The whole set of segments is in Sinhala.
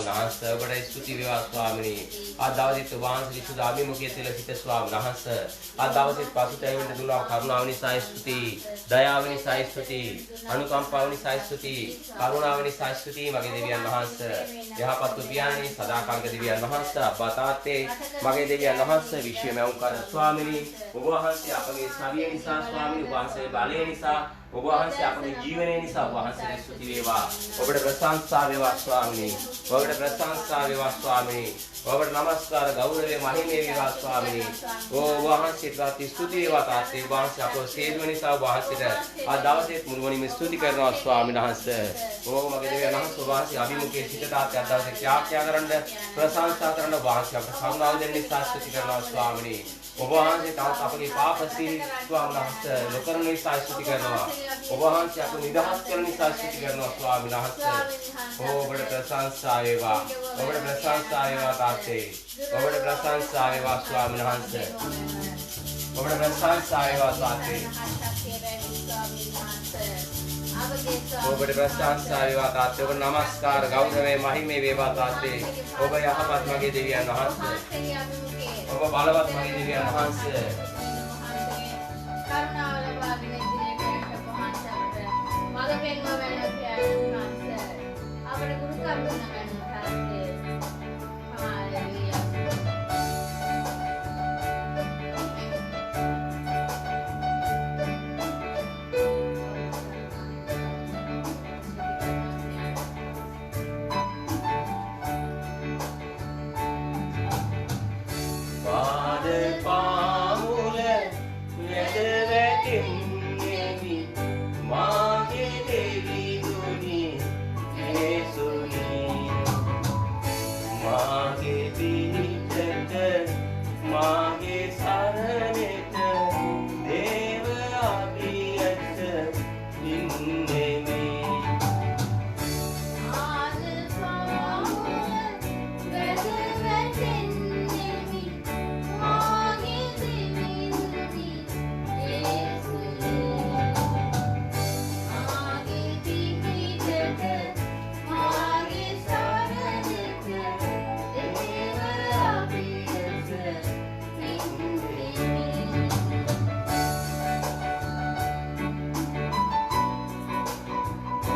ස්වාමීන් වහන්සේ. ඔබට ස්තුති වේවා ස්වාමීනි. අද දවසේ වහන්සේ සුදු අභිමුඛයේ තිල සිට ස්වාමීන් වහන්සේ. අද දවසේ පසුතැවෙන්න දුනා කරුණාව නිසා ස්තුති. දයාව නිසා ස්තුති. අනුකම්පාව නිසා ස්තුති. කරුණාව නිසා ස්තුති මගේ දෙවියන් වහන්සේ. යහපත් පියාණනි සදාකාලික දෙවියන් වහන්සේ අපා තාත්තේ මගේ දෙවියන් වහන්සේ විශ්වම උන්කර ස්වාමීනි ඔබ වහන්සේ අපගේ ශරීරය නිසා ස්වාමීනි ඔබ වහන්සේ බලය නිසා ඔබ වහන්සේ අපගේ ජීවනය නිසා ඔබ වහන්සේට ස්තුති වේවා. ඔබට ප්‍රශංසා වේවා ස්වාමීනි. ඔබට ප්‍රශංසා වේවා ස්වාමීනි. ඔබට නමස්කාර ගෞරවය මහිමේ වේවා ස්වාමීනි. ඔබ වහන්සේට ස්තුති වේවා තාත්තේ. ඔබ වහන්සේ අපෝ සේදුව නිසා ඔබ වහන්සේට අද දවසේ මුළුමනින්ම ස්තුති කරනවා ස්වාමීන් වහන්සේ. ඔබ මගේ දෙවියන් වහන්සේ ඔබ වහන්සේ අභිමුඛයේ සිට තාත්තේ අද දවසේ ත්‍යාග කරන්න ප්‍රශංසා කරන්න ඔබ වහන්සේ අපට කරුණාව දෙන්න නිසා ස්තුති කරනවා ස්වාමීනි. ඔබ වහන්සේ තාත් අපගේ පාප සිල් ස්වාමීන් වහන්සේ නොකරන නිසා ස්තුති කරනවා. ඔබ වහන්සේ අප නිදහස් කරන නිසා ස්තුති කරනවා ස්වාමීන් වහන්සේ. ඔබට ප්‍රශංසා වේවා. ඔබට ප්‍රශංසා වේවා තාත්තේ. ඔබට ප්‍රශංසා වේවා ස්වාමීන් වහන්සේ. ඔබට ප්‍රශංසා වේවා තාත්තේ. ඔබට ප්‍රශංසා වේවා තාත්තේ. ඔබට නමස්කාර ගෞරවය මහිමේ වේවා තාත්තේ. ඔබ යහපත් මගේ දෙවියන් වහන්සේ. ඔබ බලවත් මගේ දෙවියන් වහන්සේ. කරුණාව ලබාගෙන ඉදිරියට යන්න වහන්සේට මඟ පෙන්වා වෙන පියාණන් වහන්සේ අපේ ගුරු කරුණ වෙන තාත්තේ. හාලෙලූයා.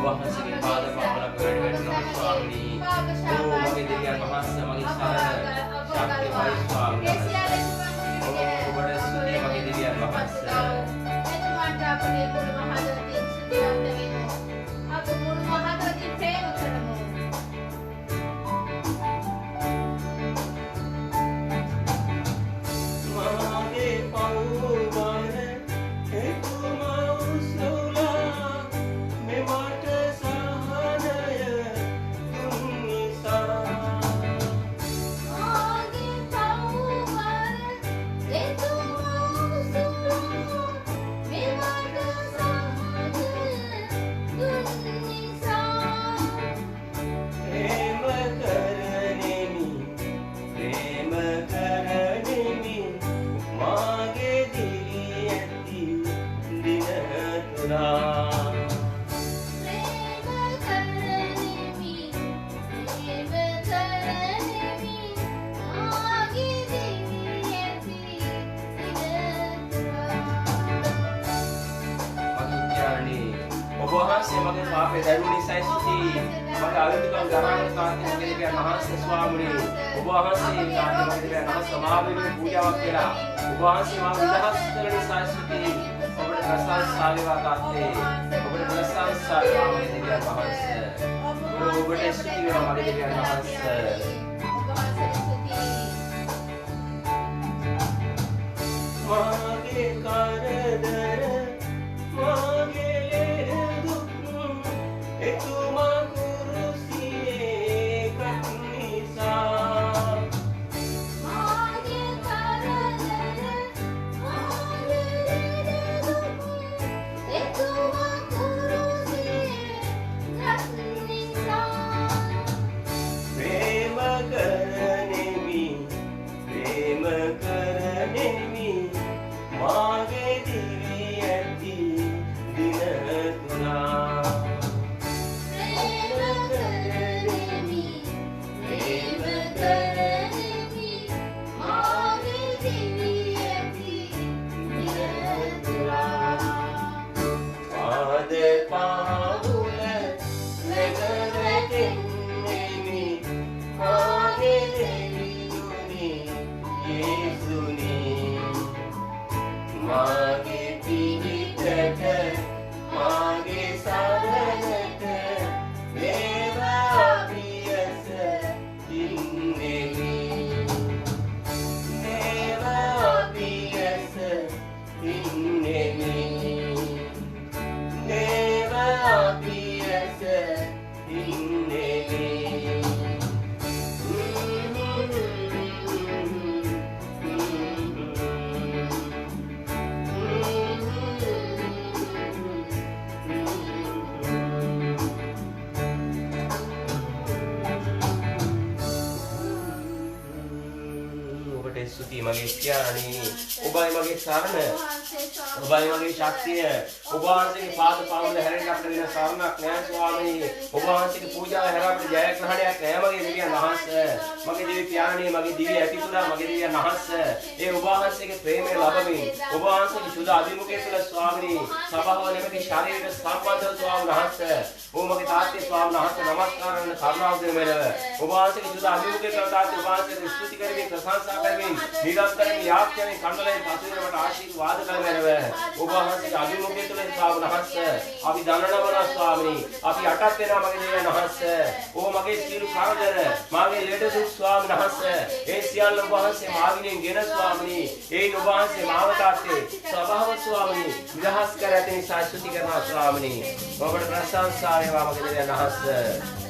වහන්සේගේ පාද පහලක වැඩ වෙනවා ස්වාමීනි. ඔබ මගේ දෙවියන් වහන්සේ මගේ සරණ ශක්තිමයි ස්වාමීනි. ඔබට ස්තුතිය මගේ දෙවියන් වහන්සේ. එතුමාට අපේ ගුරු මහදවතින් ස්තුතියක් දෙනවා. අප ගුරු මහදවතින් ප්‍රේම කරමු. මාගේ පවුවන එතුමා උසුලා මෙමට සහනය දුන් නිසා. මාගේ පවුවන එතුමා උසුලා මෙමට සහනය දුන් නිසා. ප්‍රේම කරනෙමි මාගේ දිවි ඇති දින තුරා. ප්‍රේම කරනෙමි මාගේ දිවි ඇති දින තුරා. මගේ පියාණනි ඔබ වහන්සේ මගේ පාපේ දරුණු නිසා ස්තුතියි. මගේ අවිතුකම් ගරාගෙන තාත්තේ මගේ දෙවියන් වහන්සේ ස්වාමීනි. ඔබ වහන්සේ තාත්තේ මගේ දෙවියන් වහන්සේ සමාවෙන්න පූජාවක් කළා. ඔබ වහන්සේ මාව නිදහස් කරන නිසා ස්තුතියි. ඔබට ප්‍රශංසා වේවා තාත්තේ. ඔබට ප්‍රශංසා වේවා මගේ දෙවියන් වහන්සේ. ඔබට ස්තුති වේවා මගේ දෙවියන් වහන්සේ. මාගේ කරදර මාගේ දුක් එතුමා කුරුසියේ කට නිසා. මාගේ කරදර මාගේ දුක් එතුමා කුරුසියේ කට නිසා. ප්‍රේම स्तुति मगे प्यारणी ඔබයි මගේ සරණ ඔබයි මගේ ශක්තිය ඔබ වහන්සේගේ පාද පාමුල හැරෙන්න අපිට වෙන සරණක් නෑ ස්වාමී ඔබ වහන්සේගේ පූජාව හැර අපිට ජයග්‍රහණයක් නෑ මගේ දෙවියන් වහන්සේ මගේ දිව්‍ය පියාණනි මගේ දිව්‍ය ඇතිතුරා මගේ දෙවියන් වහන්සේ ඒ ඔබ වහන්සේගේ ප්‍රේමය ලබමින් ඔබ වහන්සේගේ සුදු අභිමුඛය තුළ ස්වාමී සභාව නෙමෙයි ශරීරයට සම්බන්ධව ස්වාමී වහන්සේ ඕ මගේ තාත්තේ ස්වාමී වහන්සේ නමස්කාර කරන කරුණාව දෙන මෙලව ඔබ වහන්සේගේ සුදු අභිමුඛය තුළ තාත්තේ ඔබ වහන්සේට ස්තුති කරමින් ප්‍රශංසා කරමින් නිරන්තරයෙන් යාඥාවෙන් කණ්ඩලයෙන් පසුවෙනවට ආශිර්වාද කළ මෙලව ඔබ වහන්සේගේ අභිමුඛය තුළ ස්වාමී වහන්සේ අපි දනනවන ස්වාමී අපි යටත් වෙනවා මගේ දෙවියන් වහන්සේ ඕ මගේ සියලු කරදර මාගේ ලෙඩ දුක් ස්වාමී වහන්සේ ඒ සියල්ල ඔබ වහන්සේ මාගිනෙන් ගෙන ස්වාමී ඒ ඔබ වහන්සේ මාව තාත්තේ ස්වභාව ස්වාමී විදහස් කර ඇති නිසා ස්තුති කරනවා ස්වාමී ඔබට ප්‍රශංසා වේවා මගේ දෙවියන් වහන්සේ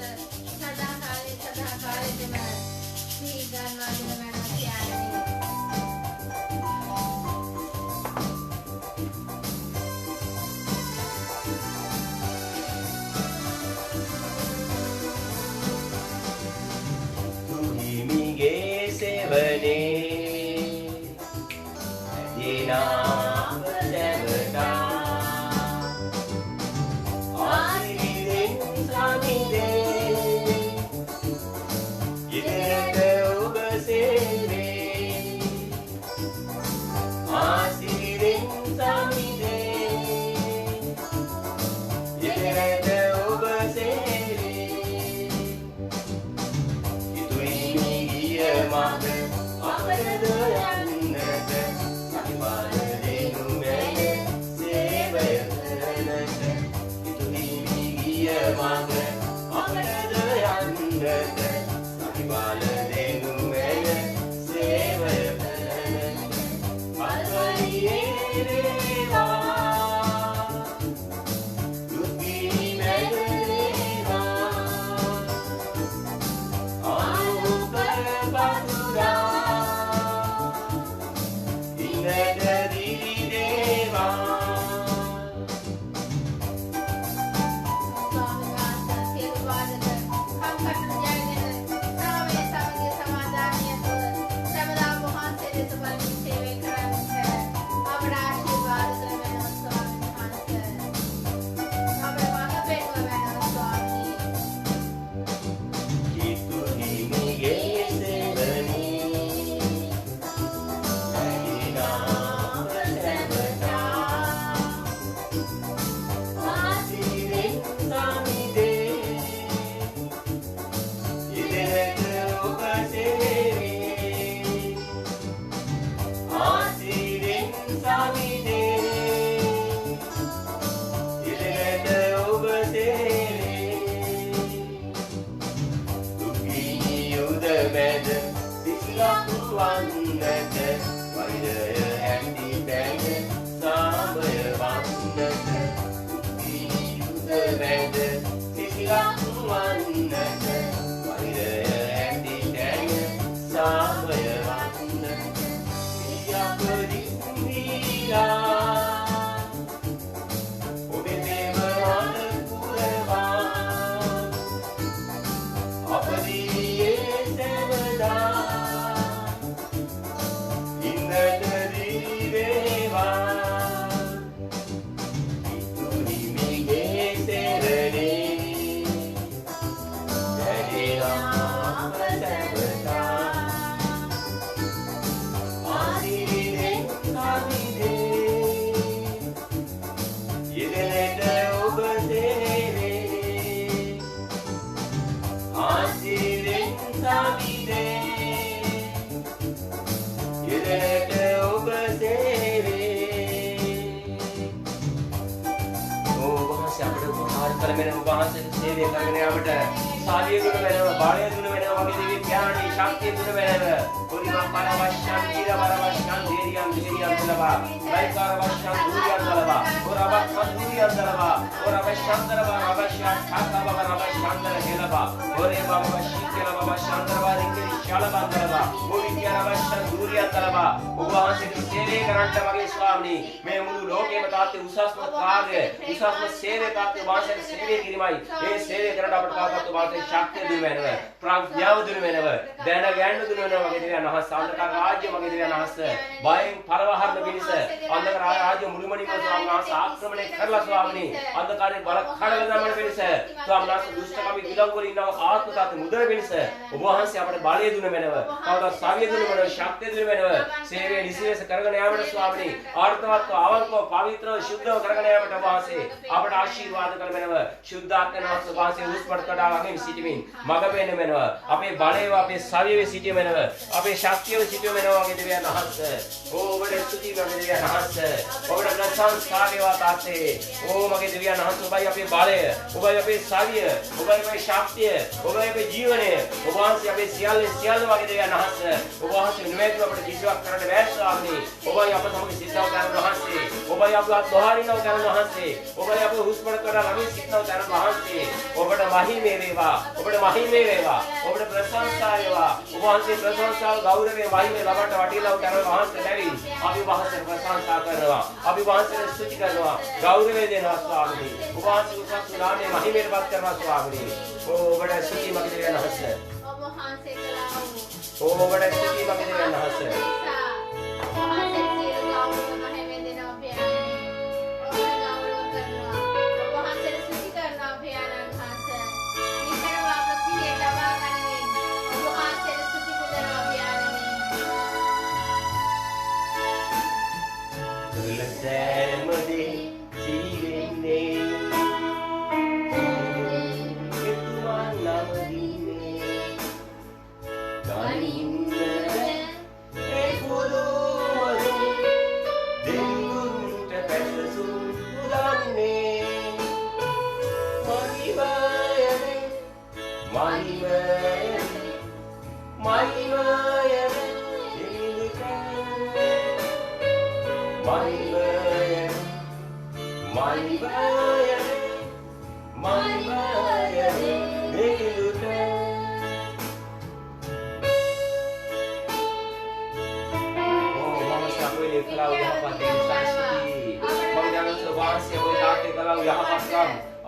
Baba Shikela Baba Shandra Bari Shala Bandara Boli Kiara Bashan Duri ශක්තියක් ලබා ඔබ වහන්සේට සේවය කරන්නට මගේ ස්වාමීනි මේ මුළු ලෝකෙම තාත්තේ උසස්ම කාර්ය උසස්ම සේවය තාත්තේ වහන්සේට සේවය කිරීමයි ඒ සේවය කරන්න අපට තාත්තත් වහන්සේ ශක්තිය දුන්න වෙනව ප්‍රඥාව දුන්න වෙනව දැන ගැන්න දුන්න වෙනව මගේ දෙවියන් වහන්සේ අන්ධකාර රාජ්‍ය මගේ දෙවියන් වහන්සේ බයෙන් පරවහරන පිණිස අන්ධකාර රාජ්‍ය මුළුමනින්ම ස්වාමීන් වහන්සේ ආක්‍රමණය කරලා ස්වාමීනි අන්ධකාරයේ බල කඩල දමන පිණිස ස්වාමීන් වහන්සේ දුෂ්ටකම විලංගු වල ඉන්නව ආත්ම තාත්තේ මුදල පිණිස ඔබ වහන්සේ අපට බලය දුන්න වෙනව තවද සාවිය දුන්න වෙනව ශක්තිය දුන්න වෙනව සේවය නිසිලෙස කරගෙන යාමට ස්වාමීනි ආර්ථවත්ව අවංකව පවිත්‍රව ශුද්ධව කරගෙන යාමට ඔබ වහන්සේ අපට ආශිර්වාද කර වෙනව ශුද්ධාත්මනාත් ඔබ වහන්සේ උස්පත් කඩාගෙන සිටීමෙන් මඟ පෙන්න වෙනව අපේ බලය අපේ සාවියේ සිටිය වෙනව අපේ ශක්තිය සිටිය වෙනව වගේ දෙවියන් වහන්සේ ඕ ඔබට ස්තුතියි මගේ දෙවියන් වහන්සේ ඔබට ප්‍රශංසා වේවා තාත්තේ ඕ මගේ දෙවියන් වහන්සේ ඔබයි අපේ බලය ඔබයි අපේ සාවිය ඔබයි අපේ ශක්තිය ඔබයි අපේ ජීවනය ඔබ වහන්සේ අපේ සියල්ල වගේ දෙවියන් වහන්සේ ඔබ වහන්සේ නුවේතු අපට කිසිවක් කරන්න බැහැ ස්වාමීනි ඔබයි අප සමග සිටව කරන වහන්සේ ඔබයි අපවත් දොහරිනව කරන වහන්සේ ඔබයි අප හුස්මඩ කරලා ළමින් සිටව කරන වහන්සේ ඔබට මහිමේ වේවා ඔබට මහිමේ වේවා ඔබට ප්‍රශංසා වේවා ඔබ වහන්සේ ප්‍රශංසාව ගෞරවය මහිමේ ලබන්න වටිලව කරන වහන්සේ ලැබී අපි වහන්සේට ප්‍රශංසා කරනවා අපි වහන්සේට ස්තුති කරනවා ගෞරවය දෙනවා ස්වාමීනි ඔබ වහන්සේ උසස් නාමයේ මහිමේටපත් කරනවා ස්වාමීනි ඔබට ස්තුති මගේ දෙවියන් වහන්සේ ඔබ වහන්සේ කළා වූ ඔබට ස්තුති මගේ දෙවියන් වහන්සේ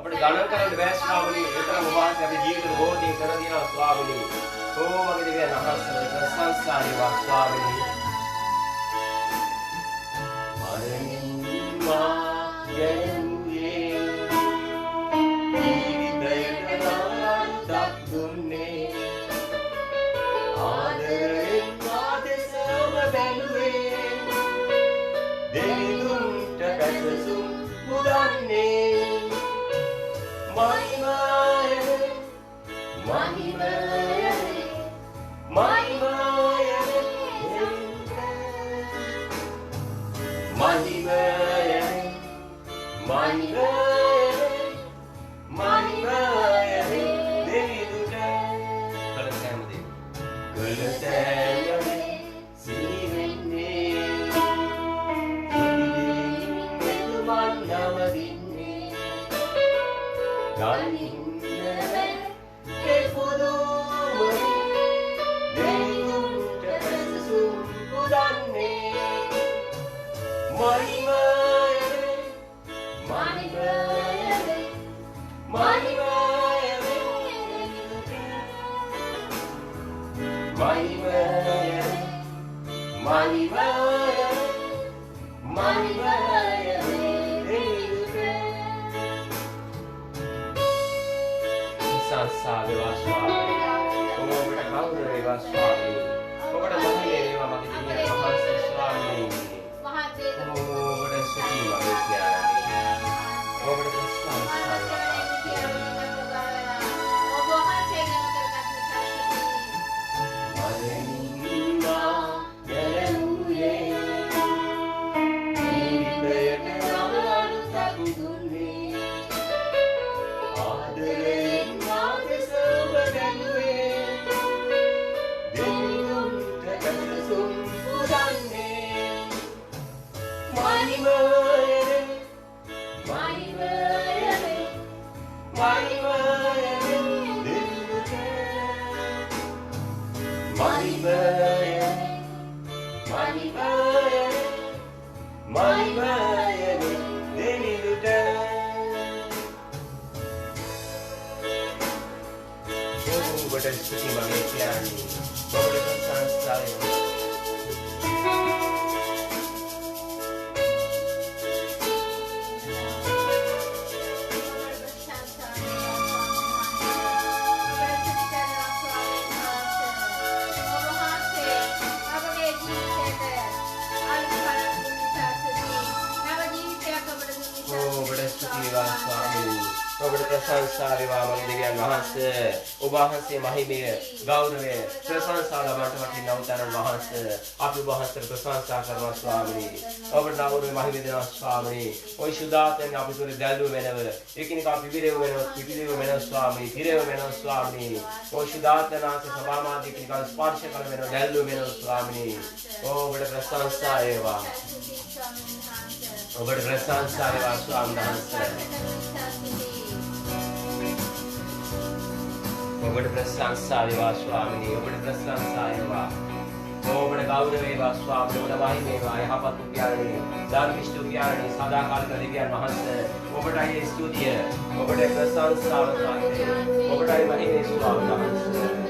අපිට ගණන් කරන්න බෑ ස්වාමීනි ඒතරම් වාසය අපේ ජීවිතේ බොහෝ කර දිනවා ස්වාමීනි ඕ මගේ දෙවියන් වහන්සේ ප්‍රශංසා වේවා ස්වාමීනි මරණින්මා යන්නේ ජීවිතයට නාමයක් දුන්නේ ආදරෙන් ආදේශම බැලුවේ දෙවිඳුන්ට පැසසුම් මුදන්නේ මහිමයනි දෙවිදුට ඔබට ස්තුති මගේ කියන්නේ ඔබට සංස්කාරය ඔබට ප්‍රශංසා වේවා මගේ දෙවියන් වහන්සේ ඔබ වහන්සේ මහිමය ගෞරවය ප්‍රශංසා ලබන්නට වටිනා උතුම් වහන්සේ අපි ඔබ වහන්සේට ප්‍රශංසා කරනවා ස්වාමීනි ඔබට ගෞරවය මහිමය දෙනවා ස්වාමීනි ඔය සුදාතෙන් අපි තුල දැල්ව වෙනව එකිනෙක අපි පිරෙව වෙනව පිපිරෙව වෙනව ස්වාමීනි පිරෙව වෙනව ස්වාමීනි ඔය සුදාතනාසේ සභාමාදී කිනිකල් ස්පර්ශ කරන වෙනව දැල්ව වෙනව ස්වාමීනි ඔබට ප්‍රශංසා වේවා ඔබට ප්‍රශංසා වේවා ස්වාමීන් වහන්සේ ඔබට ප්‍රශංසා වේවා ස්වාමීනි ඔබට ප්‍රශංසා වේවා ඔබට ගෞරව වේවා ස්වාමීනි ඔබට වහිමි වේවා යහපත් උපයාරණි ධර්මිෂ්ඨ උපයාරණි සදාකාලික දෙවියන් වහන්සේ ඔබටයි ස්තුතිය ඔබට ප්‍රශංසාව ස්වාමීනි ඔබටයි මහිමේ ස්වාමීන් වහන්සේ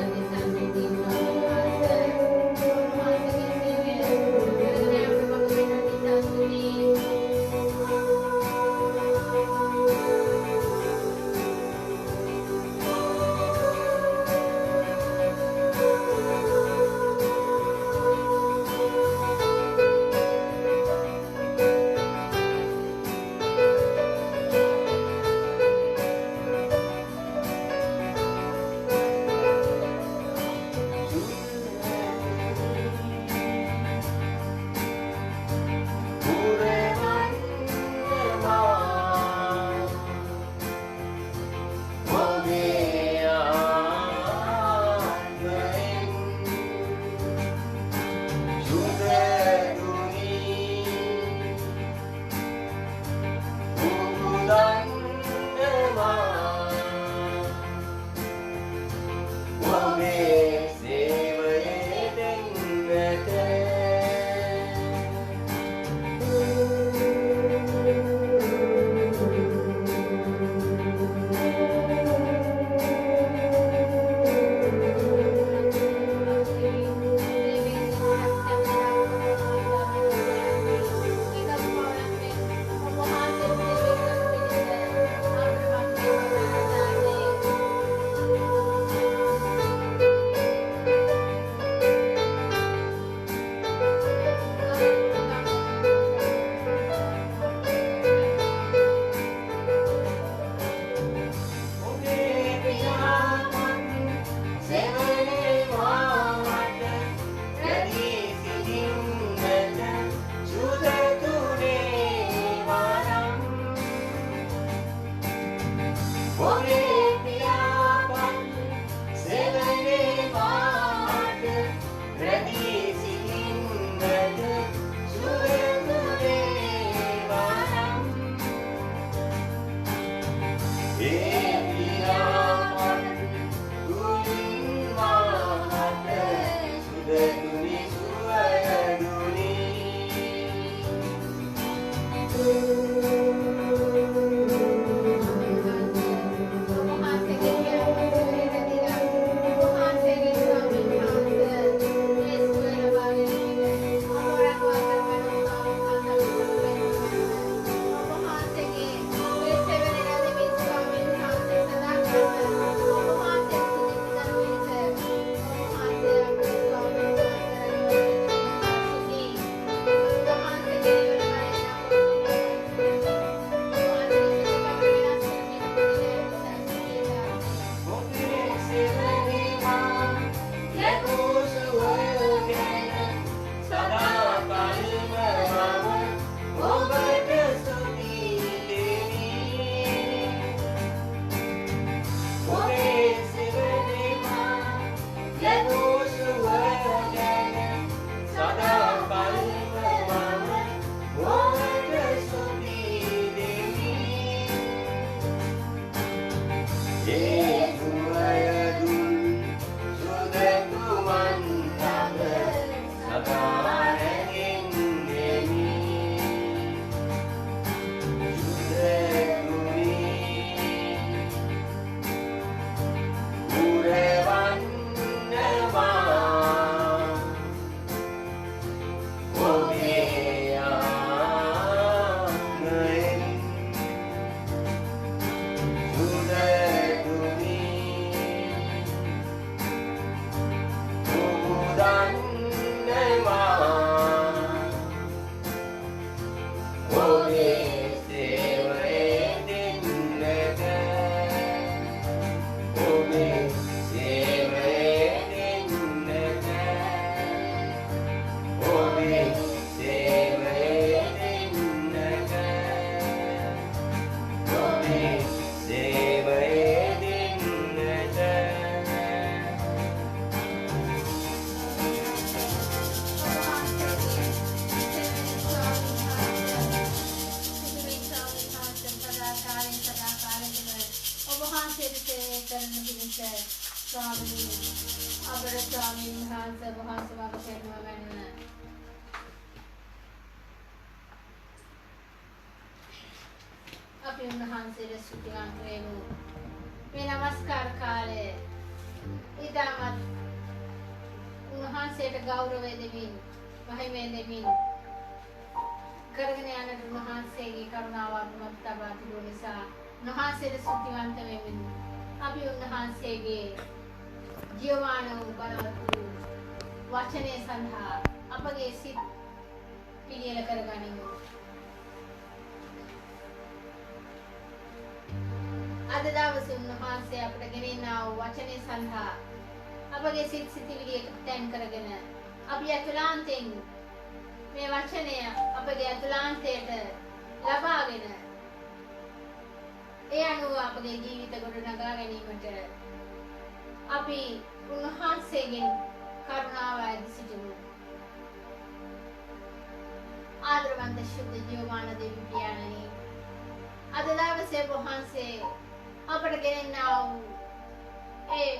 උන්වහන්සේ වහන්සේ මඟ පෙන්වා ගන්න. අපි උන්වහන්සේට ස්තුතිවන්ත වෙමු. මේ නමස්කාර කාලයේ ඊටමත් උන්වහන්සේට ගෞරවය දෙමින් මහිමය දෙමින් කරගෙන යන උන්වහන්සේගේ කරුණාව අපමණ තබා තිබු නිසා උන්වහන්සේට ස්තුතිවන්ත වෙමින් අපි උන්වහන්සේගේ ජීවමාන වූ බලවත් වූ වචනය සඳහා අපගේ සිත් පිළියෙල කරගනිමු. අද දවසේ උන්වහන්සේ අපට ගෙනිනා වූ වචනය සඳහා අපගේ සිත් සිතිවිලි එකතෙන් කරගෙන අපි අතුලාන්තයෙන් මේ වචනය අපගේ අතුලාන්තයට ලබාගෙන ඒ අනුව අපගේ ජීවිත ගොඩනගා ගැනීමට අපි උන්වහන්සේගෙන් කරුණාව ඇති සිටිමු. ආදරවන්ත ශුද්ධ ජීවමාන දෙවි පියාණනි, අද දවසේ වහන්සේ අපට ගෙනෙනා වූ ඒ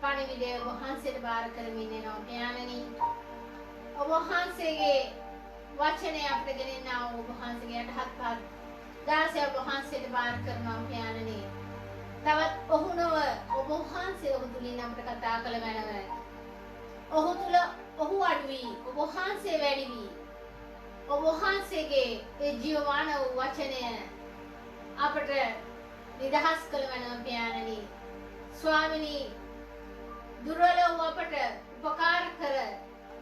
පණිවිඩය වහන්සේට බාර කරමින් එනවා පියාණනි. ඔබ වහන්සේගේ වචනය අපට ගෙනෙනා වූ වහන්සේගේ යටහත්පත් දාසය වහන්සේට බාර කරනවා පියාණනි. තවත් ඔහු නොව ඔබ වහන්සේ ඔහු තුලින් අපට කතා කළ මැනව. ඔහු තුල ඔහු අඩු වී ඔබ වහන්සේ වැඩි වී ඔබ වහන්සේගේ ඒ ජීවමාන වූ වචනය අපට නිදහස් කළ මැනව පියාණනි. ස්වාමිනී, දුර්වල වූ අපට උපකාර කර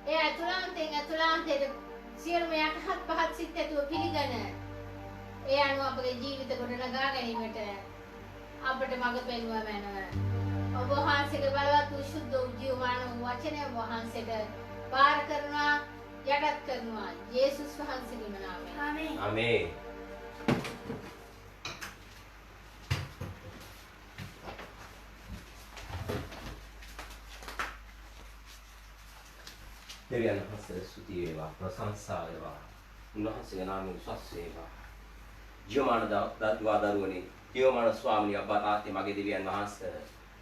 ඒ අතුලාන්තයට සියලුම යටහත් පහත් සිත් ඇතුව පිළිගන ඒ අනුව අපගේ ජීවිත ගොඩනගා ගැනීමට අපට මඟ පෙන්වා මැනව. ඔබ වහන්සේගේ බලවත් වූ ශුද්ධ වූ ජීවමාන වූ වචනය ඔබ වහන්සේට බාර කරනවා, යටත් කරනවා. යේසුස් වහන්සේගේ නාමයෙන්. ආමේන්. ආමේන්. දෙවියන් වහන්සේට ස්තුති වේවා, ප්‍රශංසා වේවා. උන්වහන්සේගේ නාමයෙන් උසස් වේවා. ජීවමාන දරුවනි, ජීවමාන ස්වාමීනි, අබ්බා තාත්තේ මගේ දෙවියන් වහන්සේ,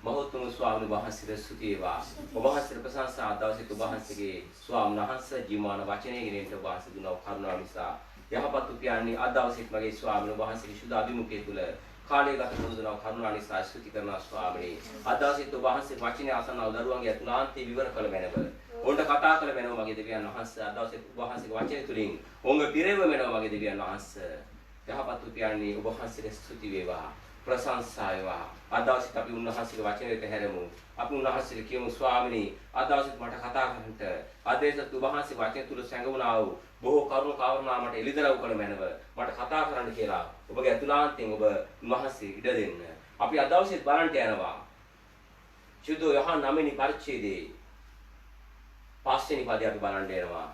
මහත්තුණු ස්වාමීන් වහන්සේට ස්තුති වේවා. ඔබ වහන්සේට ප්‍රශංසා දවසේ ඔබ වහන්සේගේ ස්වාමීන් වහන්සේ ජීවමාන වචනය ගෙනෙන්න ඔබ වහන්සේ දුන්නා වූ කරුණාව නිසා යහපත් උපයන්නේ අද දවසේ මගේ ස්වාමීන් වහන්සේගේ සුදා අභිමුඛය තුල කාලය ගත කරන කරුණාව නිසා ස්තුති කරනවා ස්වාමීනි. අද දවසේ ඔබ වහන්සේ වචනය අසනව දරුවන්ගේ අතුලාන්තේ විවර කළ මැනව. ඔවුන්ට කතා කළ මැනව මගේ දෙවියන් වහන්සේ. අද දවසේ ඔබ වහන්සේගේ වචනය තුලින් ඔවුන්ගේ පිරෙව මැනව මගේ දෙවියන් වහන්සේ. යහපත් උපයන්නේ ඔබ වහන්සේට ස්තුති වේවා, ප්‍රශංසා වේවා. අද දවසේ අපි උන්වහන්සේගේ වචනයට හැරෙමු. අපි උන්වහන්සේට කියමු ස්වාමිනී, අද දවසේ මට කතා කරන්නට ආදේශ ඔබ වහන්සේ වචනය තුල සැඟවුණා වූ බොහෝ කරුණු කාරණා මට එළිදරව් කළ මැනව මට කතා කරන්න කියලා ඔබගේ අතුලාන්තයෙන් ඔබ උන්වහන්සේ ඉඩ දෙන්න. අපි අද දවසේ බලන්න යනවා සුදු යෝහන් 9 වෙනි පරිච්ඡේදයේ 5 වෙනි පදේ අපි බලන්න යනවා.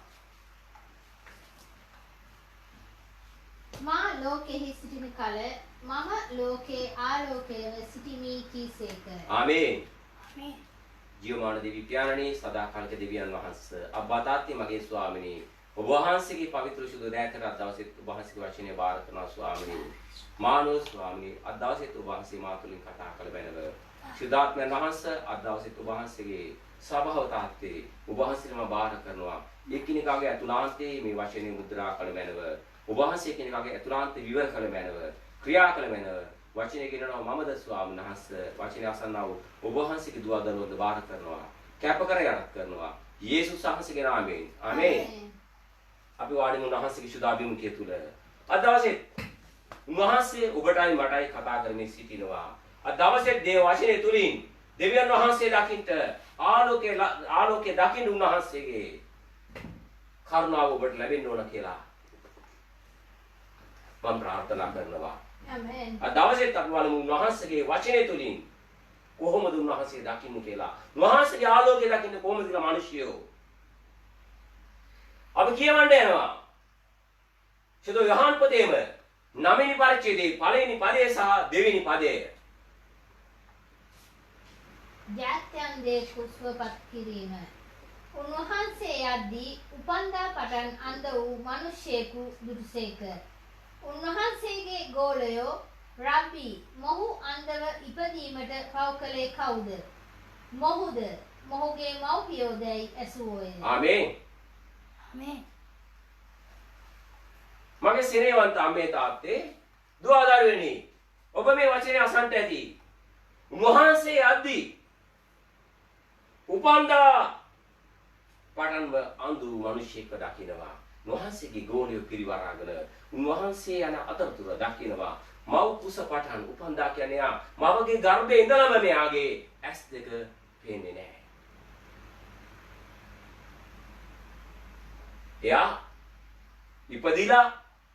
මා ලෝකෙහි සිටින කල මම ලෝකේ ආලෝකයව සිටිමි කීසේක. ආමේන්. ආමේන්. ජීවමාන දෙවි පියාණනි, සදාකාලික දෙවියන් වහන්සේ, අබ්බා තාත්තේ මගේ ස්වාමිනී, ඔබ වහන්සේගේ පවිත්‍ර සුදු දෑතර අද දවසේ ඔබ වහන්සේගේ වචනේ බාර කරනවා ස්වාමිනී. මානෝ ස්වාමිනී, අද දවසේ ඔබ වහන්සේ මා තුලින් කතා කළ බැනව. සිතාත්මයන් වහන්සේ අද දවසේ ඔබ වහන්සේගේ සභාව තාත්තේ ඔබ වහන්සේම බාර කරනවා. එකිනෙකාගේ අතුලාන්තයේ මේ වචනේ මුද්‍රා කළ බැනව. ඔබ වහන්සේ කෙනෙකුගේ අතුලාන්ත විවර කළ මැනව, ක්‍රියා කළ මැනව, වචනේ කියනවා මමද ස්වාමීන් වහන්සේ, වචනේ අසන්නා වූ ඔබ වහන්සේගේ දුව දරුවන්ට බාර කරනවා, කැප කර යටත් කරනවා. යේසුස් වහන්සේගේ නාමයෙන්. ආමේන්. අපි වාඩිමු උන්වහන්සේගේ සුදාභිමුඛය තුල. අද දවසේ උන්වහන්සේ ඔබටයි මටයි කතා කරමින් සිටිනවා. අද දවසේ දේව වචනේ තුලින් දෙවියන් වහන්සේ දකින්න ආලෝකයේ දකින්න උන්වහන්සේගේ කරුණාව ඔබට ලැබෙන්න ඕන කියලා මම ප්‍රාර්ථනා කරනවා. ආමේන්. අද දවසේ අපි බලමු උන්වහන්සේගේ වචනේ තුලින් කොහොමද උන්වහන්සේ දකින්නේ කියලා. උන්වහන්සේගේ ආලෝකය දකින්න කොහොමද කියලා මිනිස්සුયો. අපි කියවන්න යනවා. සුදු යෝහන් පොතේම 9 වෙනි පරිච්ඡේදයේ පළවෙනි පදයේ සහ දෙවෙනි පදයේ. ජාත්‍යන් දේ කුස්වපත් කිරීම. උන්වහන්සේ යද්දී උපන්දා පටන් අන්ධ වූ මිනිසෙකු දුටුසේක. උන්වහන්සේගේ ගෝලයෝ රබ්බි, මොහු අන්ධව ඉපදීමට පව කළේ කවුද? මොහුද? මොහුගේ මව්පියෝ දැයි ඇසුවෝය. ආමේන්. ආමේන්. මගේ සිනේවන්ත අම්මේ තාත්තේ දුව දරුවනි ඔබ මේ වචනේ අසන්ට ඇති. උන්වහන්සේ අද්දි උපන්දා පටන්ව අඳු මිනිසෙක් දකින්නවා. උන්වහන්සේගේ ගෝණිය පිරිවරාගෙන උන්වහන්සේ යන අතරතුර දකින්නවා. මව් කුස පටන් උපන්දා කියන්නේ යා මවගේ ගර්භයේ ඉඳලම මෙයාගේ ඇස් දෙක පේන්නේ නැහැ. එයා ඉපදිලා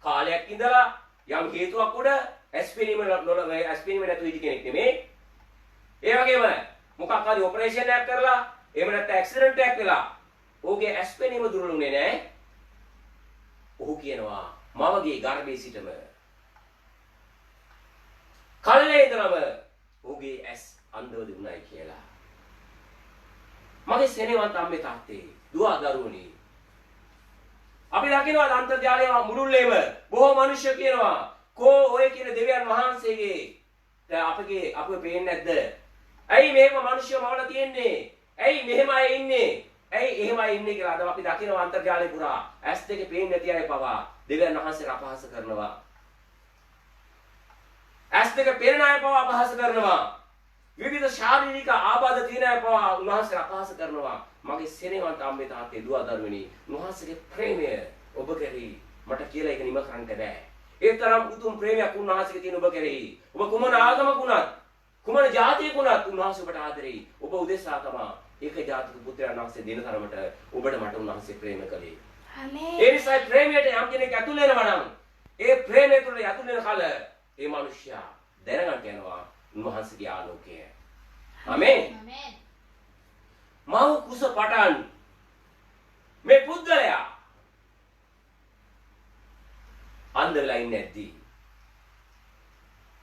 කාලයක් ඉඳලා යම් හේතුවක් උඩ ඇස් පෙනීම නැතුව ඉති කෙනෙක් නෙමෙයි. ඒ වගේම මොකක් හරි ඔපරේෂන් එකක් කරලා එහෙම නැත්නම් ඇක්සිඩන්ට් එකක් වෙලා ඔහුගේ ඇස් පෙනීම දුර්වලුනේ නැහැ. ඔහු කියනවා මවගේ ගර්භයේ සිටම කල්ලේ ඉඳලම ඔහුගේ ඇස් අන්ධව දුන්නයි කියලා. මගේ සෙනෙහවන්ත අම්මේ තාත්තේ දුව දරුවනි අපි දකිනවා අන්තර්ජාලයේ මුළුල්ලේම බොහෝ මිනිස්සු කියනවා කෝ ඔය කියන දෙවියන් වහන්සේගේ අපේ පේන්නේ නැද්ද? ඇයි මේක මිනිස්සු මවලා තියන්නේ? ඇයි මෙහෙම අය ඉන්නේ? ඇයි එහෙම අය ඉන්නේ කියලා අද අපි දකිනවා අන්තර්ජාලය පුරා ඇස් දෙකේ පේන්නේ නැති අය පවා දෙවියන් වහන්සේට අපහාස කරනවා. ඇස් දෙක පේන අය පවා අපහාස කරනවා. විවිධ ශාරීරික ආබාධ තියෙන අය පවා උන්වහන්සේට අපහාස කරනවා. මගේ සෙනෙහවන්ත අම්මේ තාත්තේ දුව දරුවනි උන්වහන්සේගේ ප්‍රේමය ඔබ කෙරෙහි මට කියලා ඒක නිම කරන්න බෑ. ඒ තරම් උතුම් ප්‍රේමයක් උන්වහන්සේගේ තියෙන ඔබ කෙරෙහි. ඔබ කුමන ආගමක වුණත් කුමන ජාතියක වුණත් උන්වහන්සේ ඔබට ආදරෙයි. ඔබ උදෙසා තමයි ඒක ජාතික පුත්‍රයන් වහන්සේ දෙන තරමට ඔබට මට උන්වහන්සේ ප්‍රේම කළේ. ආමේන්. ඒ නිසා ප්‍රේමයට යම් කෙනෙක් ඇතුල් වෙනවා නම් ඒ ප්‍රේමය තුළ ඇතුල් වෙන කල ඒ මිනිසයා දැනගන්න යනවා උන්වහන්සේගේ ආලෝකය. ආමේන්. ආමේන්. මව් කුස පටන් මේ පුද්ගලයා අන්ධ වෙලා ඉන්නේ නැද්දී?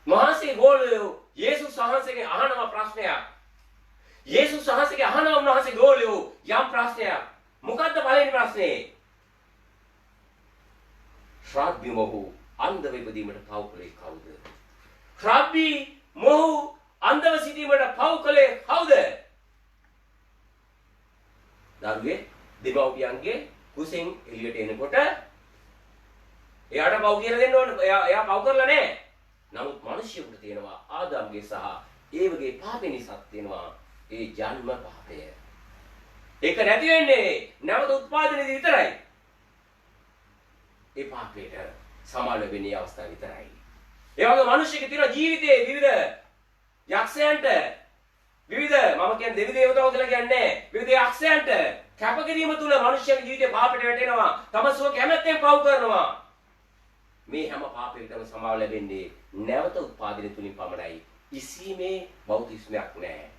මහසේ ගෝලයෝ යේසුස් වහන්සේගෙන් අහනවා ප්‍රශ්නයක්. යේසුස් වහන්සේගෙන් අහනවා උන්වහන්සේ ගෝලයෝ යම් ප්‍රශ්නයක්. මොකද්ද පළවෙනි ප්‍රශ්නේ? ශ්‍රාව්‍ය මොහු අන්ධව ඉපදීමට පව් කළේ කවුද? ශ්‍රාව්‍ය මොහු අන්ධව සිටීමට පව් කළේ කවුද? දරුවේ දෙමව්පියන්ගේ කුසෙන් එළියට එනකොට එයාට පව් කියලා දෙන්න ඕනේ. එයා පව් කරලා නැහැ. නමුත් මිනිස්සුන්ට තියෙනවා ආදාම්ගේ සහ ඒවගේ පාපේ නිසා තියෙනවා ඒ ජන්ම පාපය. ඒක නැති වෙන්නේ නැවත උත්පාදනයේදී විතරයි. ඒ පාපයට සමාන වෙන්නේ අවස්ථාව විතරයි. ඒ වගේ මිනිස්සුන්ගේ තියෙන ජීවිතයේ විවිධ යක්ෂයන්ට විවිධ මම කියන්නේ දෙවි දේවතාවෝ කියලා කියන්නේ විවිධ යක්ෂයන්ට කැපකිරීම තුල මිනිස්යාගේ ජීවිතේ පාපයට වැටෙනවා. තමසෝ කැමැත්තෙන් පව් කරනවා. මේ හැම පාපයකටම සමාව ලැබෙන්නේ නැවත උත්පාදනය තුලින් පමණයි. ඉසීමේ බෞද්ධිස්මයක් නැහැ.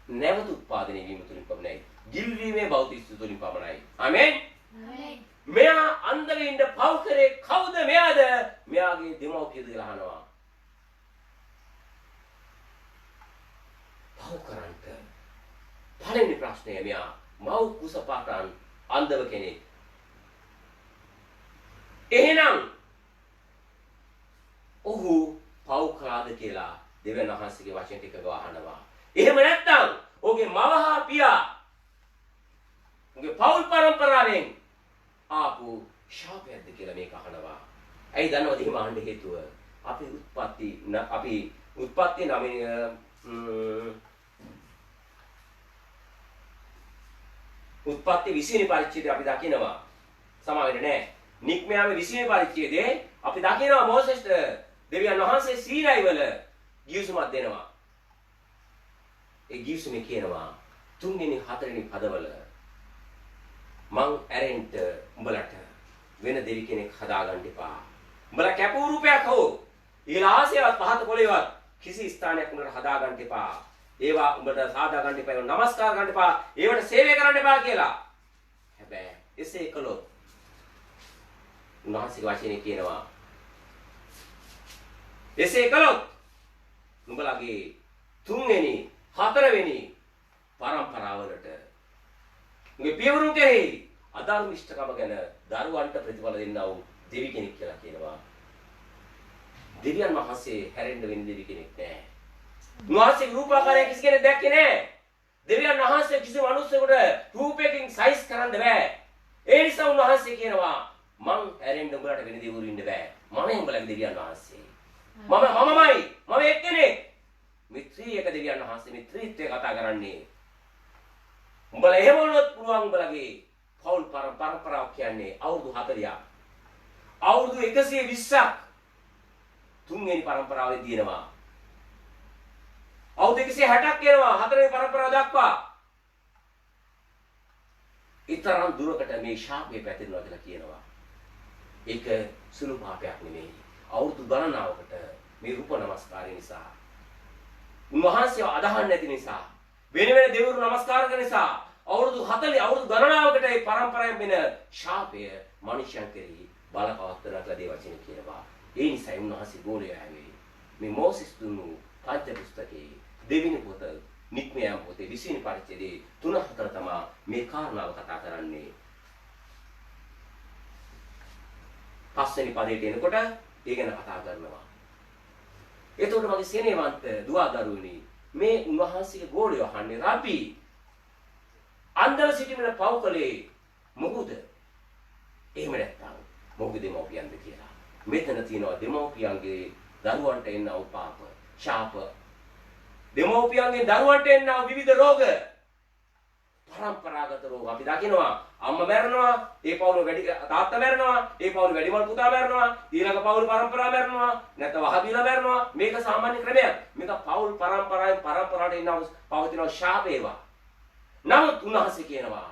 නැවත උත්පාදනය වීම තුලින් පමණයි. ගිල්වීමේ බෞද්ධිස්ම තුලින් පමණයි. ආමෙන්. ආමෙන්. මෙයා අන්ධව ඉන්න පව් කරේ කවුද? මෙයාද? මෙයාගේ දෙමව්පියද කියලා අහනවා. පව් කරන්ට පළවෙනි ප්‍රශ්නය මෙයා මව් කුස පාටන් අන්ධව කෙනෙක්. එහෙනම් ඔහු පව් කළාද කියලා දෙවියන් වහන්සේගේ වචන ටික ගවහනවා. එහෙම නැත්නම් ඔහුගේ මව හා පියා ඔහුගේ පෞල් පරම්පරාවෙන් ආපු ශාපයක්ද කියලා මේක අහනවා. ඇයි දන්නවද එහෙම අහන්න හේතුව? අපි උත්පත්ති නමේ උත්පත්ති 20 වෙනි පරිච්ඡේදය අපි දකිනවා. සමා වෙන්නේ නැහැ. නික්මයාමේ 20 වෙනි පරිච්ඡේදයේ අපි දකිනවා මෝසෙස්ට දෙවියන් වහන්සේ සීනයි වල ගිවිසුමක් දෙනවා. ඒ ගිවිසුමේ කියනවා 3 වෙනි 4 වෙනි පදවල මං ඇරෙන්න උඹලට වෙන දෙවි කෙනෙක් හදාගන්න එපා. උඹලා කැපූ රූපයක් හෝ ඊළාසයවත් පහත පොළේවත් කිසි ස්ථානයක් උඹලට හදාගන්න එපා. ඒවා උඹට සාදා ගන්න එපා. ඒවා නමස්කාර ගන්න එපා. ඒවට සේවය කරන්න එපා කියලා. හැබැයි එසේ කළොත් උන්වහන්සේගේ වචනේ කියනවා එසේ කළොත් නුඹලගේ 3 වෙනි 4 වෙනි පරම්පරාවලට උගේ පියවරුන් කෙරෙහි අධර්මිෂ්ඨකම ගැන දරුවන්ට ප්‍රතිඵල දෙන්නා වූ දෙවි කෙනෙක් කියලා කියනවා. දෙවියන් වහන්සේ හැරෙන්න වෙන දෙවි කෙනෙක් නෑ. උන්වහන්සේ රූපාකාරය කිසි කෙනෙක් දැක්කේ නෑ. දෙවියන් වහන්සේ කිසි මිනිස්සෙකුට රූපයකින් සයිස් කරන්න බෑ. ඒ නිසා උන්වහන්සේ කියනවා මං ඇරෙන්න උඹලට වෙන දෙවිවරු ඉන්න බෑ. මම උඹලගේ දෙවියන් වහන්සේ. මම එක්කෙනෙක්. මිත්‍රීයක දෙවියන් වහන්සේ මිත්‍රීත්වය කතා කරන්නේ. උඹලා එහෙම වුණොත් පුළුවන් උඹලගේ පෞල් පරම්පරාව කියන්නේ අවුරුදු 40ක්. අවුරුදු 120ක් තුන්වෙනි පරම්පරාවේ තියෙනවා. අවුරුදු 160ක් යනවා හතරවෙනි පරම්පරාව දක්වා. ඊතරම් දුරකට මේ ශාපය පැතිරෙනවා කියලා කියනවා. ඒක සුළු පාපයක් නෙමෙයි. අවුරුදු ගණනාවකට මේ රූප නමස්කාරය නිසා උන්වහන්සේව අදහන්නේ නැති නිසා වෙන වෙන දෙවිවරු නමස්කාර කරන නිසා අවුරුදු 40 අවුරුදු ගණනාවකට මේ පරම්පරාවෙන් වෙන ශාපය මනුෂ්‍යයන් කෙරෙහි බලපවත්වන කලේ වචන කියනවා. ඒ නිසා උන්වහන්සේ ගෝලයා හැවේ මේ මෝසෙස් දුන්නු පංච පුස්තකයේ දෙවෙනි පොත නික්මයන් පොතේ 20 වෙනි පරිච්ඡේදයේ 3-4 තමයි මේ කාරණාව කතා කරන්නේ. පස්වෙනි පදයට එනකොට ඒ ගැන කතා කරනවා. එතකොට මගේ සෙනෙහවන්ත දුවදරුවනි මේ උන්වහන්සේගේ ගෝලය අහන්නේ රබි අන්දර සිටින පවුකලේ මොකුද? එහෙම නැත්නම් මොකද දෙමෝපියන්ද කියලා. මෙතන තියෙනවා දෙමෝපියන්ගේ දරුවන්ට එන්නව පාප, ශාප. දෙමෝපියන්ගේ දරුවන්ට එන්නව විවිධ රෝග. පරම්පරාගත රෝග අපි දකිනවා. අම්මා මැරෙනවා, ඒ පවුල වැඩි තාත්තා මැරෙනවා, ඒ පවුල වැඩිමල් පුතා මැරෙනවා, ඊළඟ පවුල පරම්පරාව මැරෙනවා, නැත්නම් වහබිලා මැරෙනවා. මේක සාමාන්‍ය ක්‍රමයක්. මේක පවුල් පරම්පරාවෙන් පරම්පරාවට එනව පවතින ශාපේවා. නමුත් උන්වහන්සේ කියනවා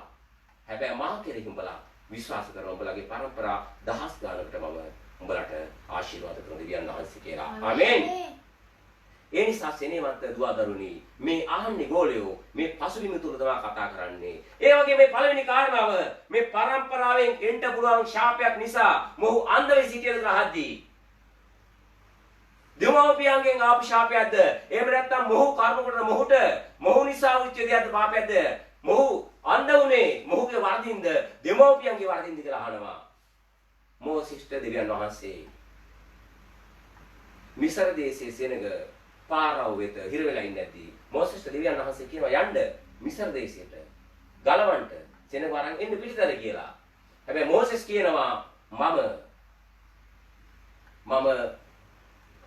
හැබැයි මා කෙරෙහි උඹලා විශ්වාස කරන උඹලගේ පරම්පරා දහස් ගානකට මම උඹලට ආශිර්වාද කරන දෙවියන් වහන්සේ කියලා. ආමේන්. ඒ නිසා සෙනෙහවන්ත දුවදරුනි මේ අහන්නේ ගෝලයෝ මේ පසුබිම තුල තමයි කතා කරන්නේ. ඒ වගේ මේ පළවෙනි කාරණාව මේ පරම්පරාවෙන් එන්න පුළුවන් ශාපයක් නිසා මොහු අන්ධව සිටියද රහද්දී. දෙමෝපියන්ගෙන් ආපු ශාපයක්ද? එහෙම නැත්නම් මොහු කර්ම කරන මොහු නිසා උච්ච දෙයක්ද පාපයක්ද? මොහු අන්ධ වුණේ මොහුගේ වරදින්ද දෙමෝපියන්ගේ වරදින්ද කියලා අහනවා. මෝසෙස්ට දෙවියන් වහන්සේ මිසර දේශයේ සෙනග පාරාව වෙත හිර වෙලා ඉන්නේ නැති මෝසෙස්ට දෙවියන් වහන්සේ කියනවා යන්න මිසර දේශයට ගලවන්න සෙනග වරන් එන්න පිටිතර කියලා. හැබැයි මෝසෙස් කියනවා මම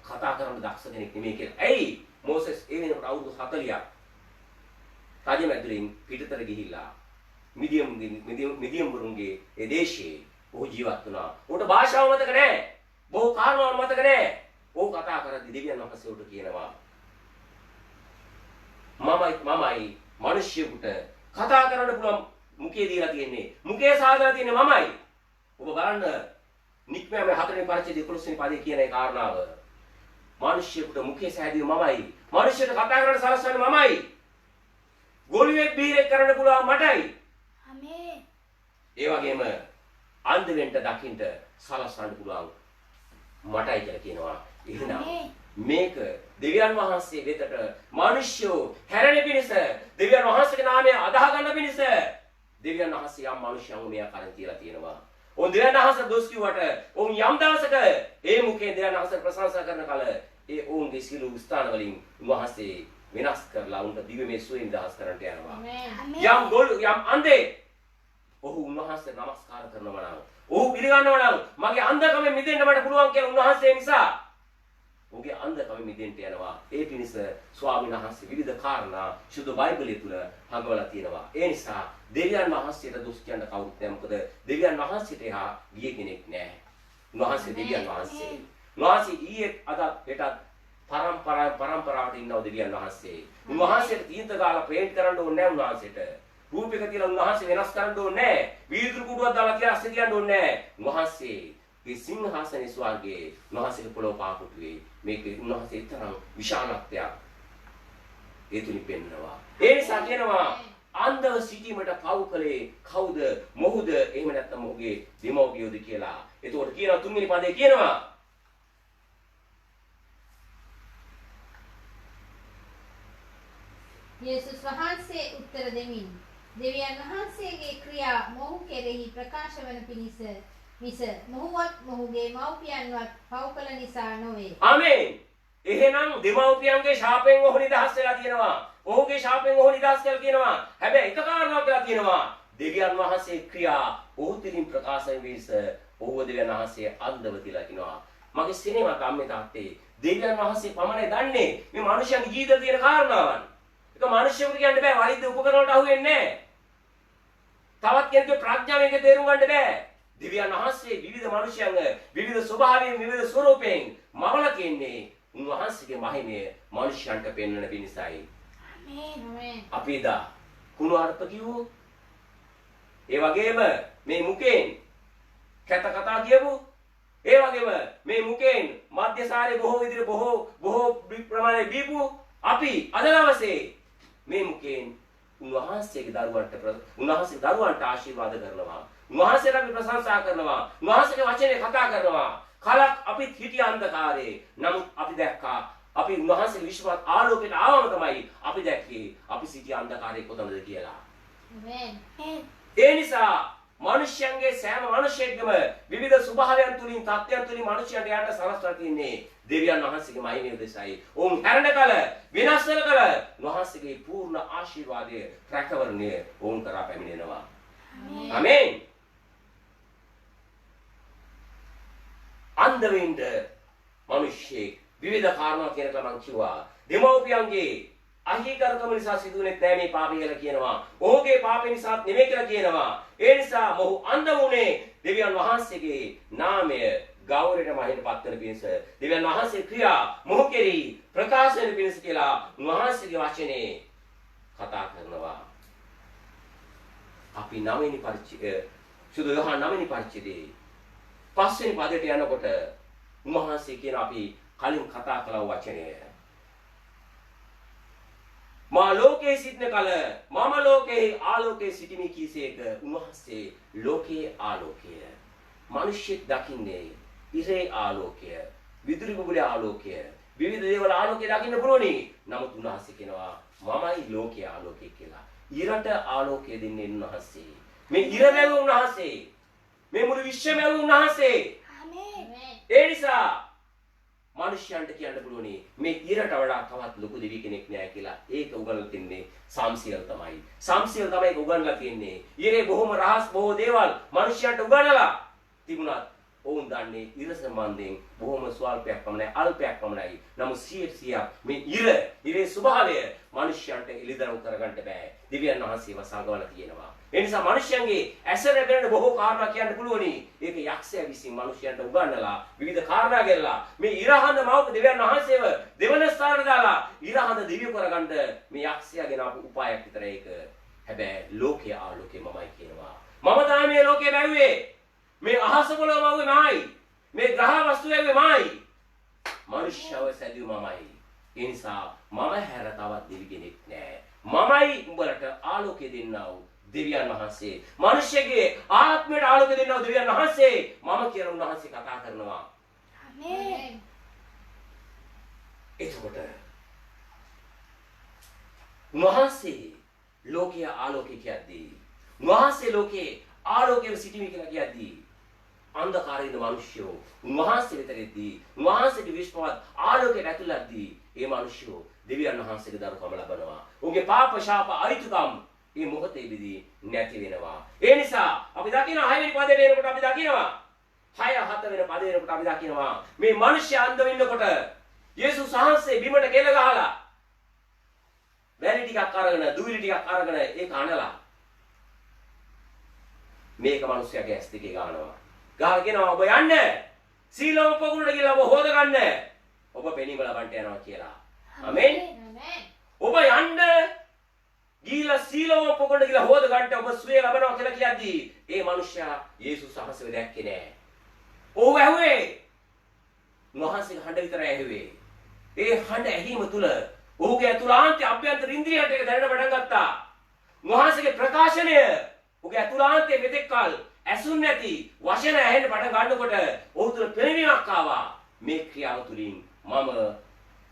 කතා කරන්න දක්ෂ කෙනෙක් නෙමෙයි කියලා. ඇයි? මෝසෙස් ඒ වෙනකොට අවුරුදු 40ක් රජමැදුරින් පිටතට ගිහිල්ලා මිදියම්වරුන්ගේ ඒ දේශයේ ඔහු ජීවත් වුණා. උන්ට භාෂාව මතක නැහැ. බොහෝ කාරණා මතක නැහැ. ඔහු කතා කරද්දී දෙවියන් වහන්සේ උට කියනවා මමයි මිනිස්සුන්ට කතා කරන්න පුළුවන් මුඛය දීලා තියෙන්නේ. මුඛය සාදලා තියෙන්නේ මමයි. ඔබ බලන්න නික්මයන් 4 වෙනි පරිච්ඡේදයේ 11 වෙනි පදයේ කියන ඒ කාරණාව. මිනිස්සුන්ට මුඛය සෑදීම මමයි. මිනිස්සුන්ට කතා කරන්න සලස්වන්නේ මමයි. ගෝලියෙක් බීරෙක් කරන්න පුළුවන් මටයි. ආමේන්. ඒ වගේම අන්ධ වෙන්න දකින්න සලස්වන්න පුළුවන් මටයි කියලා කියනවා. එහෙනම් මේක දෙවියන් වහන්සේ වෙතට මිනිස්සු හැරෙන පිණිස දෙවියන් වහන්සේගේ නාමය අදහ ගන්න පිණිස දෙවියන් වහන්සේ යම් මිනිස්සුන් මෙයා කරන් තියලා තියෙනවා. ඔව් දෙවියන් වහන්සේ දොස් කිව්වට ඔව් යම් දවසක ඒ මුඛයෙන් දෙවියන් වහන්සේ ප්‍රශංසා කරන කල ඒ ඔවුන්ගේ සිළු ස්ථාන වලින් වහන්සේ වෙනස් කරලා උන්ට දිව්‍යමය සුවයෙන් දහස් කරන්නට යනවා. යම් අන්ධේ ඔහු උන්වහන්සේ නමස්කාර කරනවා නම් ඔහු පිළිගන්නවා නම් මගේ අන්ධකමෙන් මිදෙන්න මට පුළුවන් කියලා උන්වහන්සේ නිසා ඔහුගේ අන්ධකමෙන් මිදෙන්න යනවා. ඒ පිණිස ස්වාමීන් වහන්සේ විවිධ කාරණා සුදු බයිබලයේ තුල හංගවලා තියෙනවා. ඒ නිසා දෙවියන් වහන්සේට දොස් කියන්න කවුරුත් නැහැ. මොකද දෙවියන් වහන්සේට එහා ගිය කෙනෙක් නැහැ. උන්වහන්සේ දෙවියන් වහන්සේ. උන්වහන්සේ ඊයේ අද හෙටත් පරම්පරාවට ඉන්නව දෙවියන් වහන්සේ. උන්වහන්සේට තීන්ත ගාලා පේන්ට් කරන්න ඕනේ නැහැ උන්වහන්සේට. රූපයක තියලා උන්වහන්සේ වෙනස් කරන්න ඕනේ නැහැ. වීදුරු කුඩුවක් දාලා තියලා අස්සේ තියන්න ඕනේ නැහැ. උන්වහන්සේගේ සිංහාසනේ ස්වර්ගයේ උන්වහන්සේගේ පොළොව පාපුටුවේ මේක උන්වහන්සේ තරම් විශාලත්වයක් ඒ තුලින් පෙන්නවා. ඒ නිසා කියනවා අන්ධව සිටීමට පව් කලේ කවුද? මොහුද? එහෙම නැත්නම් මොහුගේ දෙමව්පියෝද කියලා. එතකොට කියනවා තුන්වෙනි පදේ කියනවා යේසුස් වහන්සේ උත්තර දෙමින් දෙවියන් වහන්සේගේ ක්‍රියා මොහු කෙරෙහි ප්‍රකාශ වන පිණිස මිස මොහුවත් මොහුගේ මව්පියන්වත් පව් කළ නිසා නොවේ. ආමේන්. එහෙනම් දෙමව්පියන්ගේ ශාපයෙන් ඔහු නිදහස් වෙලා තියෙනවා. ඔහුගේ ශාපයෙන් ඔහු නිදහස් කළ කියනවා. හැබැයි එක කාරණාවක් කියලා තියෙනවා. දෙවියන් වහන්සේ ක්‍රියා ඔහු තුළින් ප්‍රකාශ වීස ඔහුව දෙවියන් වහන්සේ අන්ධව කියලා කියනවා. මගේ සිනේමත් අම්මේ තාත්තේ දෙවියන් වහන්සේ පමණයි දන්නේ මේ මිනිස්යාගේ ජීවිතේ තියෙන කාරණාවන්. ඒක මිනිස්සුන්ට කියන්න බෑ වෛද්‍ය උපකරණ වලට අහු වෙන්නේ නැහැ. තවත් කෙනෙකුගේ ප්‍රඥාවෙන් තේරුම් ගන්න බෑ. දෙවියන් වහන්සේ විවිධ මිනිස්යන්ව විවිධ ස්වභාවයෙන් විවිධ ස්වරූපයෙන් මවලා කියන්නේ උන්වහන්සේගේ මහිමය මිනිස්යන්ට පෙන්වන පිණිසයි. ආමේන්. අපි එදා කුණු අර්ථ කිව්වෝ. ඒ වගේම මේ මුකෙන් කැත කතා කියවෝ. ඒ වගේම මේ මුකෙන් මධ්‍යසාරේ බොහෝ විදිහට බොහෝ ප්‍රමාණය බීපු අපි අද දවසේ මේ මුකෙන් උන්වහන්සේගේ දරුවන්ට ආශිර්වාද කරනවා. උන්වහන්සේට අපි ප්‍රශංසා කරනවා. උන්වහන්සේගේ වචනේ කතා කරනවා. කලක් අපිත් හිටිය අන්ධකාරේ. නමුත් අපි දැක්කා අපි උන්වහන්සේගේ විශ්වාස ආලෝකයට ආවම තමයි අපි දැක්කේ අපි සිටිය අන්ධකාරයේ කොතනද කියලා. ආමේන්. ඒ නිසා මිනිස්යන්ගේ සෑම මිනිසෙක්ගම විවිධ ස්වභාවයන් තුලින් තත්ත්වයන් තුලින් මිනිස්යන්ට යන්න සලස්වලා තින්නේ දෙවියන් වහන්සේගේ මහිමය උදෙසයි. ඔවුන් හැරෙන කල විනාශ වෙන කල වහන්සේගේ පූර්ණ ආශිර්වාදය රැකවරණය ඔවුන් කරා පැමිණෙනවා. ආමේන්. අන්ධවෙන්ද මිනිස්සෙක් විවිධ කාරණා කියන කම කිව්වා. දෙමෝපියන්ගේ අහිකරකම නිසා සිදුුනේ නැහැ මේ පාපය කියලා කියනවා. ඔහුගේ පාපය නිසා නෙමෙයි කියලා කියනවා. ඒ නිසා මොහු අන්ධ වුණේ දෙවියන් වහන්සේගේ නාමය ගෞරවයට මහින්පත් වෙන පිණිස. දෙවියන් වහන්සේ ක්‍රියා මොහු කෙරෙහි ප්‍රකාශ වෙන පිණිස කියලා වහන්සේගේ වචනේ කතා කරනවා. අපි 9 වෙනි පරිච්ඡේදය සුදු යෝහන් 9 වෙනි පරිච්ඡේදයේ 5 වෙනි පදයට යනකොට උන්වහන්සේ කියන අපි කලින් කතා කළ වචනය මා ලෝකේ සිටින කල මම ලෝකේ ආලෝකයේ සිටිමි කීසේක උන්වහන්සේ ලෝකයේ ආලෝකය මිනිස්සෙක් දකින්නේ ඉරේ ආලෝකය විදුලි බුබුලේ ආලෝකය විවිධ දේවල් ආලෝකය දකින්න පුළුවනි. නමුත් උන්වහන්සේ කියනවා මමයි ලෝකයේ ආලෝකය කියලා. ඉරට ආලෝකය දෙන්නේ උන්වහන්සේ. මේ ඉර වැව උන්වහන්සේ. මේ මුළු විශ්වම වැව උන්වහන්සේ. ආමේන්. ඒ නිසා මිනිස්යන්ට කියන්න පුළුවනි මේ ඉරට වඩා තවත් ලොකු දෙවි කෙනෙක් නෑ කියලා. ඒක උගන්වලා තින්නේ සාම්සියල් තමයි. සාම්සියල් තමයි ඒක උගන්වලා තින්නේ. ඉරේ බොහොම රහස් බොහෝ දේවල් මිනිස්යන්ට උගන්වලා තිබුණත් ඔවුන් දන්නේ ඉර සම්බන්ධයෙන් බොහොම ස්වල්පයක් පමණයි අල්පයක් පමණයි. නමුත් 100% මේ ඉරේ ස්වභාවය මිනිස්යන්ට එළිදරව් කරගන්න බෑ. දිව්‍යයන් වහන්සේව සංගවලා තියෙනවා. ඒ නිසා මිනිස්යන්ගේ ඇස රැගෙන බොහෝ කාරණා කියන්න පුළුවනි. ඒක යක්ෂයා විසින් මිනිස්යන්ට උගන්වලා විවිධ කාරණා ගෙල්ලා මේ ඉරහඳ මවක දිව්‍යයන් වහන්සේව දෙවන ස්ථානට දාලා ඉරහඳ දිව්‍ය කරගන්න මේ යක්ෂයාගෙන ආපු උපායක් විතර ඒක. හැබැයි ලෝකයේ ආලෝකය මමයි කියනවා. මම තමයි මේ ලෝකේ බැව්වේ. මේ අහස පොළොව මව්වේ මමයි. මේ ග්‍රහ වස්තු ඇව්වේ මමයි. මනුෂ්‍යව සැදුවේ මමයි. ඒ නිසා මම හැර තවත් දෙවි කෙනෙක් නෑ. මමයි උඹලට ආලෝකය දෙන්නා වූ දෙවියන් වහන්සේ. මිනිස්යගේ ආත්මයට ආලෝකය දෙන්නා වූ දෙවියන් වහන්සේ. මම කියලා උන්වහන්සේ කතා කරනවා. ආමේන්. එතකොට උන්වහන්සේ ලෝකයේ ආලෝකය කියද්දී උන්වහන්සේ ලෝකයේ ආලෝකයේ සිටීම කියලා කියද්දී අන්ධකාරයේ ඉන්න මිනිස්සු උන්වහන්සේ වෙතෙද්දී උන්වහන්සේගේ විශ්වාස ආලෝකයට ඇතුළත්දී ඒ මිනිස්සු දෙවියන් වහන්සේගේ දරුකම ලබනවා. උන්ගේ පාප ශාප අයිතිකම් මේ මොහොතේදී නැති වෙනවා. ඒ නිසා අපි දකිනවා 6 වෙනි පදයට එනකොට අපි දකිනවා 6 7 වෙනි පදයට එනකොට අපි දකිනවා මේ මිනිස්සු අන්ධ වෙන්නකොට යේසුස් වහන්සේ බිමට කෙල ගහලා වැලි ටිකක් අරගෙන දුවිලි ටිකක් අරගෙන ඒක අනලා මේක මිනිස්සයාගේ ඇස් දෙකේ ගන්නවා. ගහලා කියනවා ඔබ යන්න. සීලෝම පොකුණට ගිහලා ඔබ හොද ගන්න. ඔබ පෙනීම ලබන්න යනවා කියලා. ආමෙන්. ඔබ යන්න ගිහලා සීලෝම පොකුණට ගිහලා හොද ගන්න ඔබ සුවය ලබනවා කියලා කියද්දී ඒ මිනිස්සයා යේසුස් වහන්සේව දැක්කේ නෑ. ඔව් ඇහුවේ. උන්වහන්සේගේ හඬ විතරයි ඇහුවේ. ඒ හඬ ඇහිම තුල ඔහුගේ අතුලාන්ත අභ්‍යන්තර ඉන්ද්‍රියන්ට ඒක දැනෙන්න පටන් ගත්තා. උන්වහන්සේගේ ප්‍රකාශනය ඔහුගේ අතුලාන්තයේ මෙතෙක් කල ඇසුන් නැති වචන ඇහෙන්න පටන් ගන්නකොට ඔහු තුළ පෙනීමක් ආවා. මේ ක්‍රියාව තුළින් මම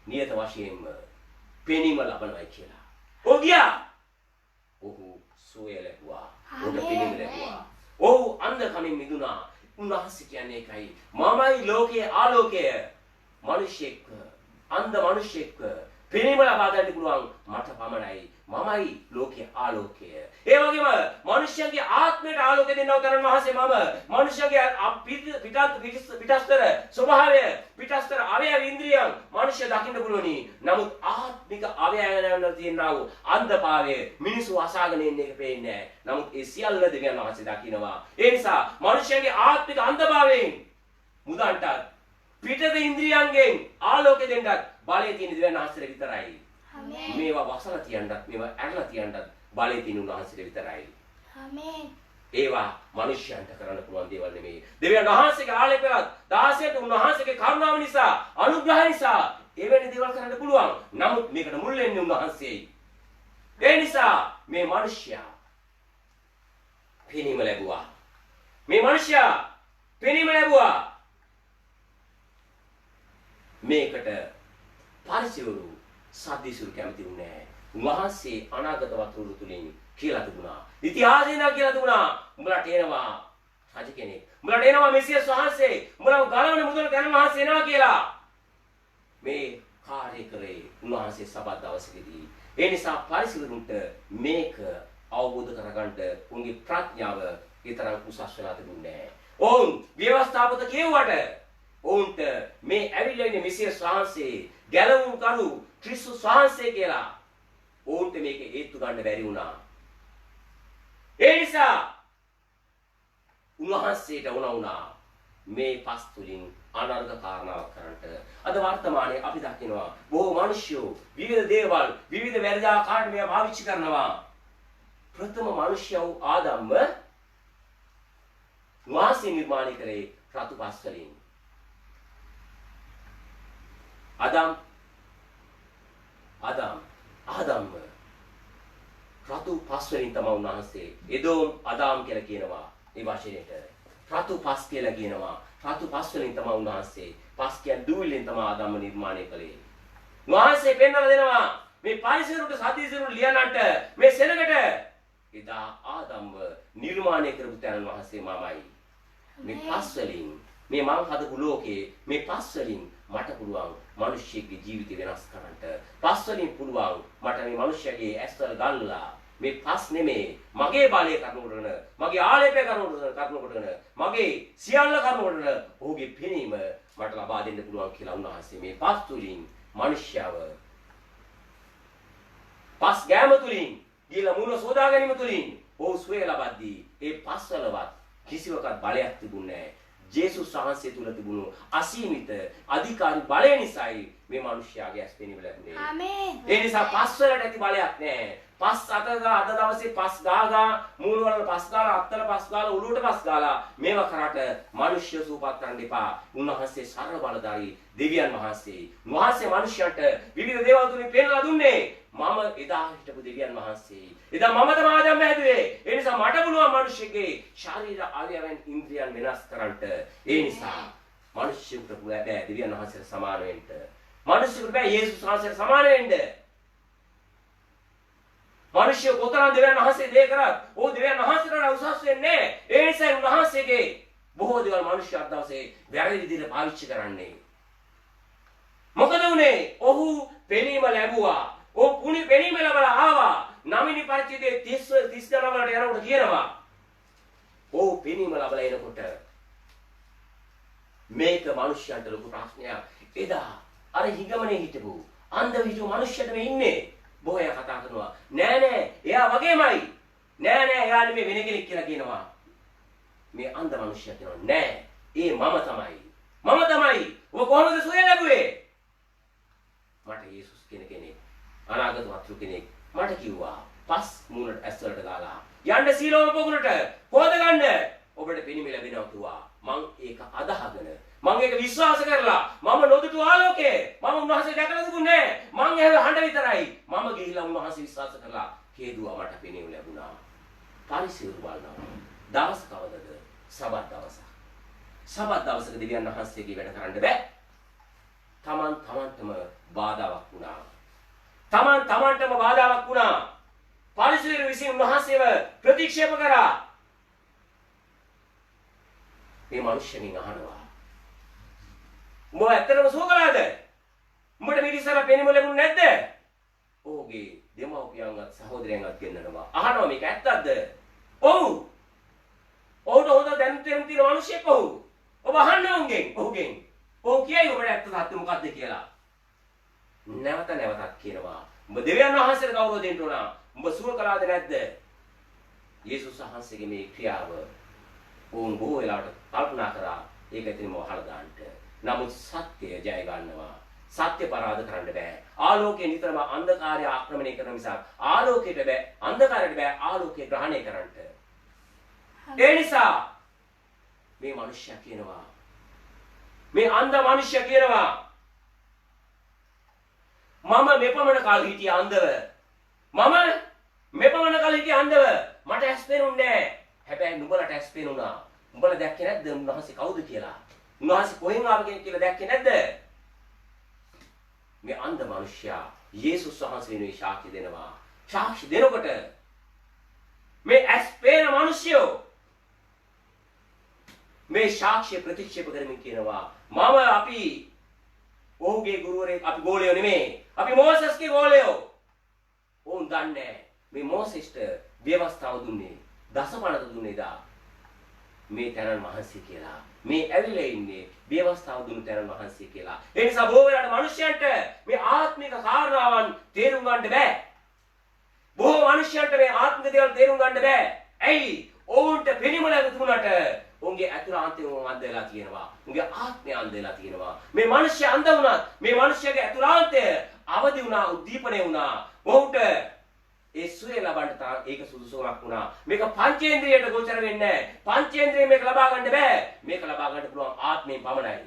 නියත වශයෙන්ම පෙනීම ලබනවා කියලා. ඔහු ගියා. ඔහු සුවය ලැබුවා. ඔහුට පෙනීම ලැබුවා. ඔහු අන්ධකමින් මිදුණා. උන්වහන්සේ කියන්නේ ඒකයි. මමයි ලෝකයේ ආලෝකය. මිනිසෙක් අන්ධ මිනිසෙක් පෙනීම ලබා ගන්න පුළුවන් මට පමණයි. මමයි ලෝකයේ ආලෝකය. ඒ වගේම මිනිස්යාගේ ආත්මයට ආලෝකය දෙන්නව තරන් වහන්සේ මම. මිනිස්යාගේ පිටස්තර ස්වභාවය, පිටස්තර අවයව ඉන්ද්‍රියන් මිනිස්යා දකින්න පුළුවනි. නමුත් ආත්මික අවයවයන් වල තියෙනා වූ අන්ධභාවය මිනිසු අසාගෙන ඉන්න එක පේන්නේ නැහැ. නමුත් ඒ සියල්ල දෙවියන් වහන්සේ දකිනවා. ඒ නිසා මිනිස්යාගේ ආත්මික අන්ධභාවයෙන් මුදන්ට පිටත ඉන්ද්‍රියන්ගෙන් ආලෝකය දෙන්නත් බලය තියෙන දෙවියන් වහන්සේට විතරයි. ආමේන්. මේවා වසලා තියන්නත් මේවා ඇරලා තියන්නත් බලය තියෙන උන්වහන්සේට විතරයි. ආමේන්. ඒවා මිනිස්යන්ට කරන්න පුළුවන් දේවල් නෙමෙයි. දෙවියන් වහන්සේගේ ආලේපයත් 16ට උන්වහන්සේගේ කරුණාව නිසා, අනුග්‍රහය නිසා එවැනි දේවල් කරන්න පුළුවන්. නමුත් මේකට මුල් වෙන්නේ උන්වහන්සේයි. ඒ නිසා මේ මිනිස්යා පෙනීම ලැබුවා. මේ මිනිස්යා පෙනීම ලැබුවා. මේකට පරිසවරු සද්දිසුරු කැමති වුණේ නැහැ. උන්වහන්සේ අනාගත වතුරු තුලින් කියලා තිබුණා. ඉතිහාසයෙන් කියලා තිබුණා. උඹලට එනවා රජ කෙනෙක්. උඹලට එනවා මෙසියස් වහන්සේ. උඹලව ගලවන මුදල් ගන්න වහන්සේ එනවා කියලා. මේ කාර්ය කරේ උන්වහන්සේ සබත් දවසේදී. ඒ නිසා පරිසවරුන්ට මේක අවබෝධ කරගන්න උන්ගේ ප්‍රඥාව ඊතරම් උසස් වෙලා තිබුණේ නැහැ. ඔවුන් ව්‍යවස්ථාපත කියුවට ඔවුන්ට මේ ඇවිල්ලා ඉන්නේ මෙසියස් වහන්සේ ගැලවුම් කරු ක්‍රිස්තුස් වහන්සේ කියලා ඔවුන්ට මේක හේතු ගන්න බැරි වුණා. ඒ නිසා උන්වහන්සේට වුණා මේ පස් තුලින් අනර්ග කාරණාවක් කරන්නට. අද වර්තමානයේ අපි දකිනවා බොහෝ මිනිස්සු විවිධ දේවල් විවිධ වැරදි ආකාරයට මේවා පාවිච්චි කරනවා. ප්‍රථම මිනිසයෝ ආදම්ම වාසී නිර්මාණය කරේ රතු පස් වලින්. ආදම්ම රතු පස් වලින් තමයි උන්වහන්සේ එදෝම් අදාම් කියලා කියනවා. මේ වචනේට රතු පස් කියලා කියනවා. රතු පස් වලින් තමයි උන්වහන්සේ පස් කියන දූවිලින් තමයි ආදම්ම නිර්මාණය කළේ. උන්වහන්සේ පෙන්වලා දෙනවා මේ පරිසරයට සදීසරුට ලියන්නට මේ සෙනගට එදා ආදම්ව නිර්මාණය කරපු තැන උන්වහන්සේ මමයි. මේ පස් වලින් මේ මං හදපු ලෝකේ මේ පස් වලින් මට පුළුවන් මිනිස්සෙක්ගේ ජීවිතය වෙනස් කරන්නට. පස් වලින් පුළුවන් මට මේ මිනිස්සයාගේ ඇස්වල ගල්ලා මේ පස් නෙමේ මගේ බලය කරනකොටන මගේ ආලේපය කරනකොටන මගේ සියල්ල කරනකොටන ඔහුගේ පෙනීම මට ලබා දෙන්න පුළුවන් කියලා උන්වහන්සේ මේ පස් තුලින් මිනිස්යාව පස් ගෑම තුලින් ගිල මුණ සෝදා ගැනීම තුලින් ඔහු සුවය ලබද්දී ඒ පස් වලවත් කිසිවකට බලයක් තිබුණේ නැහැ. ජේසුස් වහන්සේ තුල තිබුණු අසීමිත අධිකාරී බලය නිසායි මේ මිනිස්යාගේ ඇස් පෙනීම ලැබුණේ. ආමේන්. ඒ නිසා පස් වලට ඇති බලයක් නැහැ. පස් අතගා අද දවසේ පස් ගාගා මූණ වල පස් ගාලා අත්තල පස් ගාලා උළුවට පස් ගාලා මේවා කරාට මිනිස්ය සූපත් කරන්න එපා. උන්වහන්සේ සර්ව බලධාරී දෙවියන් වහන්සේ. උන්වහන්සේ මිනිස්යන්ට විවිධ දේවල් තුලින් පෙන්ලා දුන්නේ. මම එදා හිටපු දෙවියන් වහන්සේ. එදා මම තමයි ආදම්ම හැදුවේ. ඒ නිසා මට පුළුවන් මිනිස්සුගේ ශාරීරික අවයවයන් ඉන්ද්‍රියන් වෙනස් කරන්නට. ඒ නිසා මිනිස්සුන්ට බෑ දෙවියන් වහන්සේට සමාන වෙන්න. මිනිස්සුන්ට බෑ යේසුස් වහන්සේට සමාන වෙන්න. මිනිස්සු කොතරම් දෙවියන් වහන්සේ දේ කරත් ඕ දෙවියන් වහන්සේට උසස් වෙන්නේ. ඒ නිසා උන්වහන්සේගේ බොහෝ දේවල් මිනිස්සු අද දවසේ වැරදි විදිහට පාවිච්චි කරන්නේ. මොකද උනේ? ඔහු පෙනීම ලැබුවා. ඔහු පුණි පෙනීම ලැබලා ආවා. නවනි පරිච්ඡේදයේ 30 ගණන් වලට යනකොට කියනවා. ඔහු පෙනීම ලැබලා එනකොට මේක මිනිස්යන්ට ලොකු ප්‍රශ්නයක්. එදා අර හිගමනේ හිටපු අන්ධ විතු මිනිස්සුන්ට මේ ඉන්නේ. බොහෝ අය කතා කරනවා. නෑ එයා වගේමයි. නෑ එයා නෙමෙයි වෙන කෙනෙක් කියලා කියනවා. මේ අන්ධ මිනිස්සයා කියනවා නෑ ඒ මම තමයි. ඔබ කොහොමද සුවය ලැබුවේ? මට යේසුස් කෙනෙක් අනාගත වතුරු කෙනෙක් මට කිව්වා පස් මූණට ඇස්වලට දාලා යන්න සීලෝම පොකුණට හොද ගන්න ඔබට පෙනීම ලැබෙනවා කිව්වා. මං ඒක අදහගෙන මං ඒක විශ්වාස කරලා මම නොදුටු ආලෝකේ මම උන්වහන්සේ දැකලා තිබුණේ මං ඇහුව හඬ විතරයි. මම ගිහිලා උන්වහන්සේ විශ්වාස කරලා හේදුවා මට පෙනීම ලැබුණා. පරිසරය බලනවා. දවස් කවදද? සබත් දවසක්. සබත් දවසක දෙවියන් වහන්සේගේ වැඩ කරන්න බෑ. තමන්ටම බාධාවක් වුණා. තමන්ටම බාධාවක් වුණා. පරිසරය විසින් උන්වහන්සේව ප්‍රතික්ෂේප කරා. මේ මිනිස්සුන්ගෙන් අහනවා. උඹ ඇත්තටම සුව කළාද? උඹට මිට ඉස්සර පෙනිම ලැබුණ නැද්ද? ඔහුගේ දෙමව්පියන්වත් සහෝදරයන්වත් ගෙන්නනවා. අහනවා මේක ඇත්තක්ද? ඔව්. ඔහුට හොඳ දැනුම් තියෙන මිනිහෙක් ඔහු. ඔබ අහන්න ඔහුගෙන්. ඔහු කියයි ඔබට ඇත්ත සත්‍ය මොකක්ද කියලා. නැවත නැවතත් කියනවා. උඹ දෙවියන් වහන්සේට ගෞරව දෙන්න ඕන. උඹ සුව කළාද නැද්ද? යේසුස් වහන්සේගේ මේ ක්‍රියාව ඔවුන් බොහෝ වෙලාවට කල්පනා කරා. ඒක ඇතුළේම වහලා දාන්න. නමුත් සත්‍යය ජය ගන්නවා. සත්‍ය පරාද කරන්න බෑ. ආලෝකය නිතරම අන්ධකාරය ආක්‍රමණය කරන නිසා ආලෝකයට බෑ, අන්ධකාරයට බෑ ආලෝකය ග්‍රහණය කරන්න. ඒ නිසා මේ මිනිස්සයා කියනවා, මේ අන්ධ මිනිස්සයා කියනවා, මම මෙපමණ කල් හිටිය අන්ධව. මම මෙපමණ කල් හිටිය අන්ධව. මට ඇස් පේනුන්නේ නැහැ. හැබැයි නුඹලට ඇස් පේනුණා. උඹලා දැක්කේ නැද්ද උන්වහන්සේ කවුද කියලා? උන්වහන්සේ කොහෙන් ආව කෙනෙක් කියලා දැක්කේ නැද්ද? මේ අන්ධ මිනිසයා යේසුස් වහන්සේ වෙනුවෙන් සාක්ෂි දෙනවා. සාක්ෂි දෙනකොට මේ ඇස් පේන මිනිසයෝ මේ සාක්ෂිය ප්‍රතික්ෂේප කරමින් කියනවා, මම අපි ඔහුගේ ගුරුවරයෙක්, අපි ගෝලයෝ නෙමෙයි. අපි මෝසස්ගේ ගෝලයෝ. ඔවුන් දන්නේ මේ මෝසෙස්ට ව්‍යවස්ථාව දුන්නේ, දසපනත දුන්නේ දා මේ තැනන් වහන්සේ කියලා. මේ ඇවිල්ලා ඉන්නේ ව්‍යවස්ථාව දුන්නු තැනන් වහන්සේ කියලා. ඒ නිසා බොහෝ වෙලාවට මිනිස්යන්ට මේ ආත්මික කාරණාවන් තේරුම් ගන්න බෑ. බොහෝ මිනිස්යන්ට මේ ආත්මික දේවල් තේරුම් ගන්න බෑ. ඇයි? ඔවුන්ට පෙනීම ලැබුණාට උන්ගේ ඇතුළාන්තය අන්ධ වෙලා තියෙනවා. උන්ගේ ආත්මය අන්ධ වෙලා තියෙනවා. මේ මිනිස්සු අන්ධ වුණත් මේ මිනිස්සගේ ඇතුළාන්තය අවදි වුණා, උද්දීපනය වුණා. ඔහුට ඒ සුවේ ලබන්න ඒක සුදුසුමක් වුණා. මේක පංචේන්ද්‍රියට ගෝචර වෙන්නේ නැහැ. පංචේන්ද්‍රියෙන් මේක ලබා ගන්න බෑ. මේක ලබා ගන්න පුළුවන් ආත්මයෙන් පමණයි.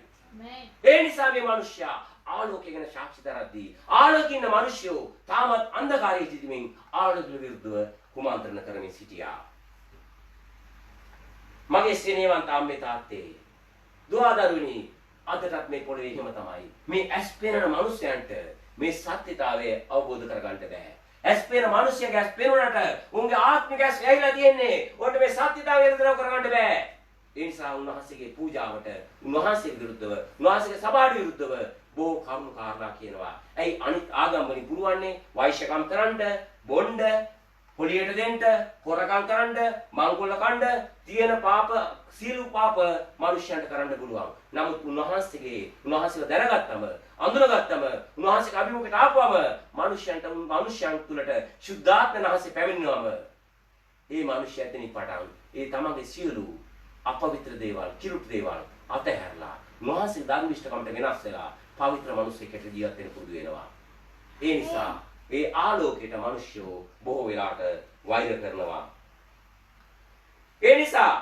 ඒ නිසා මේ මිනිස්සයා ආලෝකය ගැන සාක්ෂි දරද්දී ආලෝකින මිනිස්සු තාමත් අන්ධකාරයේ සිටීමෙන් ආලෝකයට විරුද්ධව කුමන්ත්‍රණ කරමින් සිටියා. මගේ ස්නේහවන්ත අම්මේ තාත්තේ දුවදරුනි, අදටත් මේ පොළවේ හිම තමයි. මේ ඇස් පෙනෙන මිනිසයන්ට මේ සත්‍යතාවය අවබෝධ කරගන්න බෑ. ඇස් පෙනෙන මිනිසයාගේ ඇස් පෙනුනට උන්ගේ ආත්මික ඇස් ඇහිලා තියෙන්නේ. උන්ට මේ සත්‍යතාවය විතර කරගන්න බෑ. ඒ නිසා උන්වහන්සේගේ පූජාවට උන්වහන්සේ විරුද්ධව, උන්වහන්සේගේ සභාවට විරුද්ධව බොහෝ කරුණු කාරණා කියනවා. ඇයි අනිත් ආගම් වලින් පුරවන්නේ වෛශ්‍යකම් කරන්න, බොණ්ඩ, පොලියට දෙන්න, හොරකම් කරන්න, මංගොල්ල කන්න, තියෙන පාප සීල පාප මනුෂ්‍යයන්ට කරන්න පුළුවන්. නමුත් උන්වහන්සේව දැනගත්තම, අඳුනගත්තම, උන්වහන්සේගේ අභිමුඛයට ආපුවම මනුෂ්‍යයන් තුළට සුද්ධාත්ම නැහසේ පැමිණෙනවම ඒ මනුෂ්‍යය එතනින් පටන් ඒ තමන්ගේ සියලු අපවිත්‍ර දේවල්, කිලුට දේවල් අතහැරලා උන්වහන්සේ ධර්මිෂ්ඨකමට වෙනස් වෙලා පවිත්‍ර මනුස්සයෙක්ට ජීවත් වෙන්න පුරුදු වෙනවා. ඒ නිසා ඒ ආලෝකයට මිනිස්සු බොහෝ වෙලාවට වෛර කරනවා. ඒ නිසා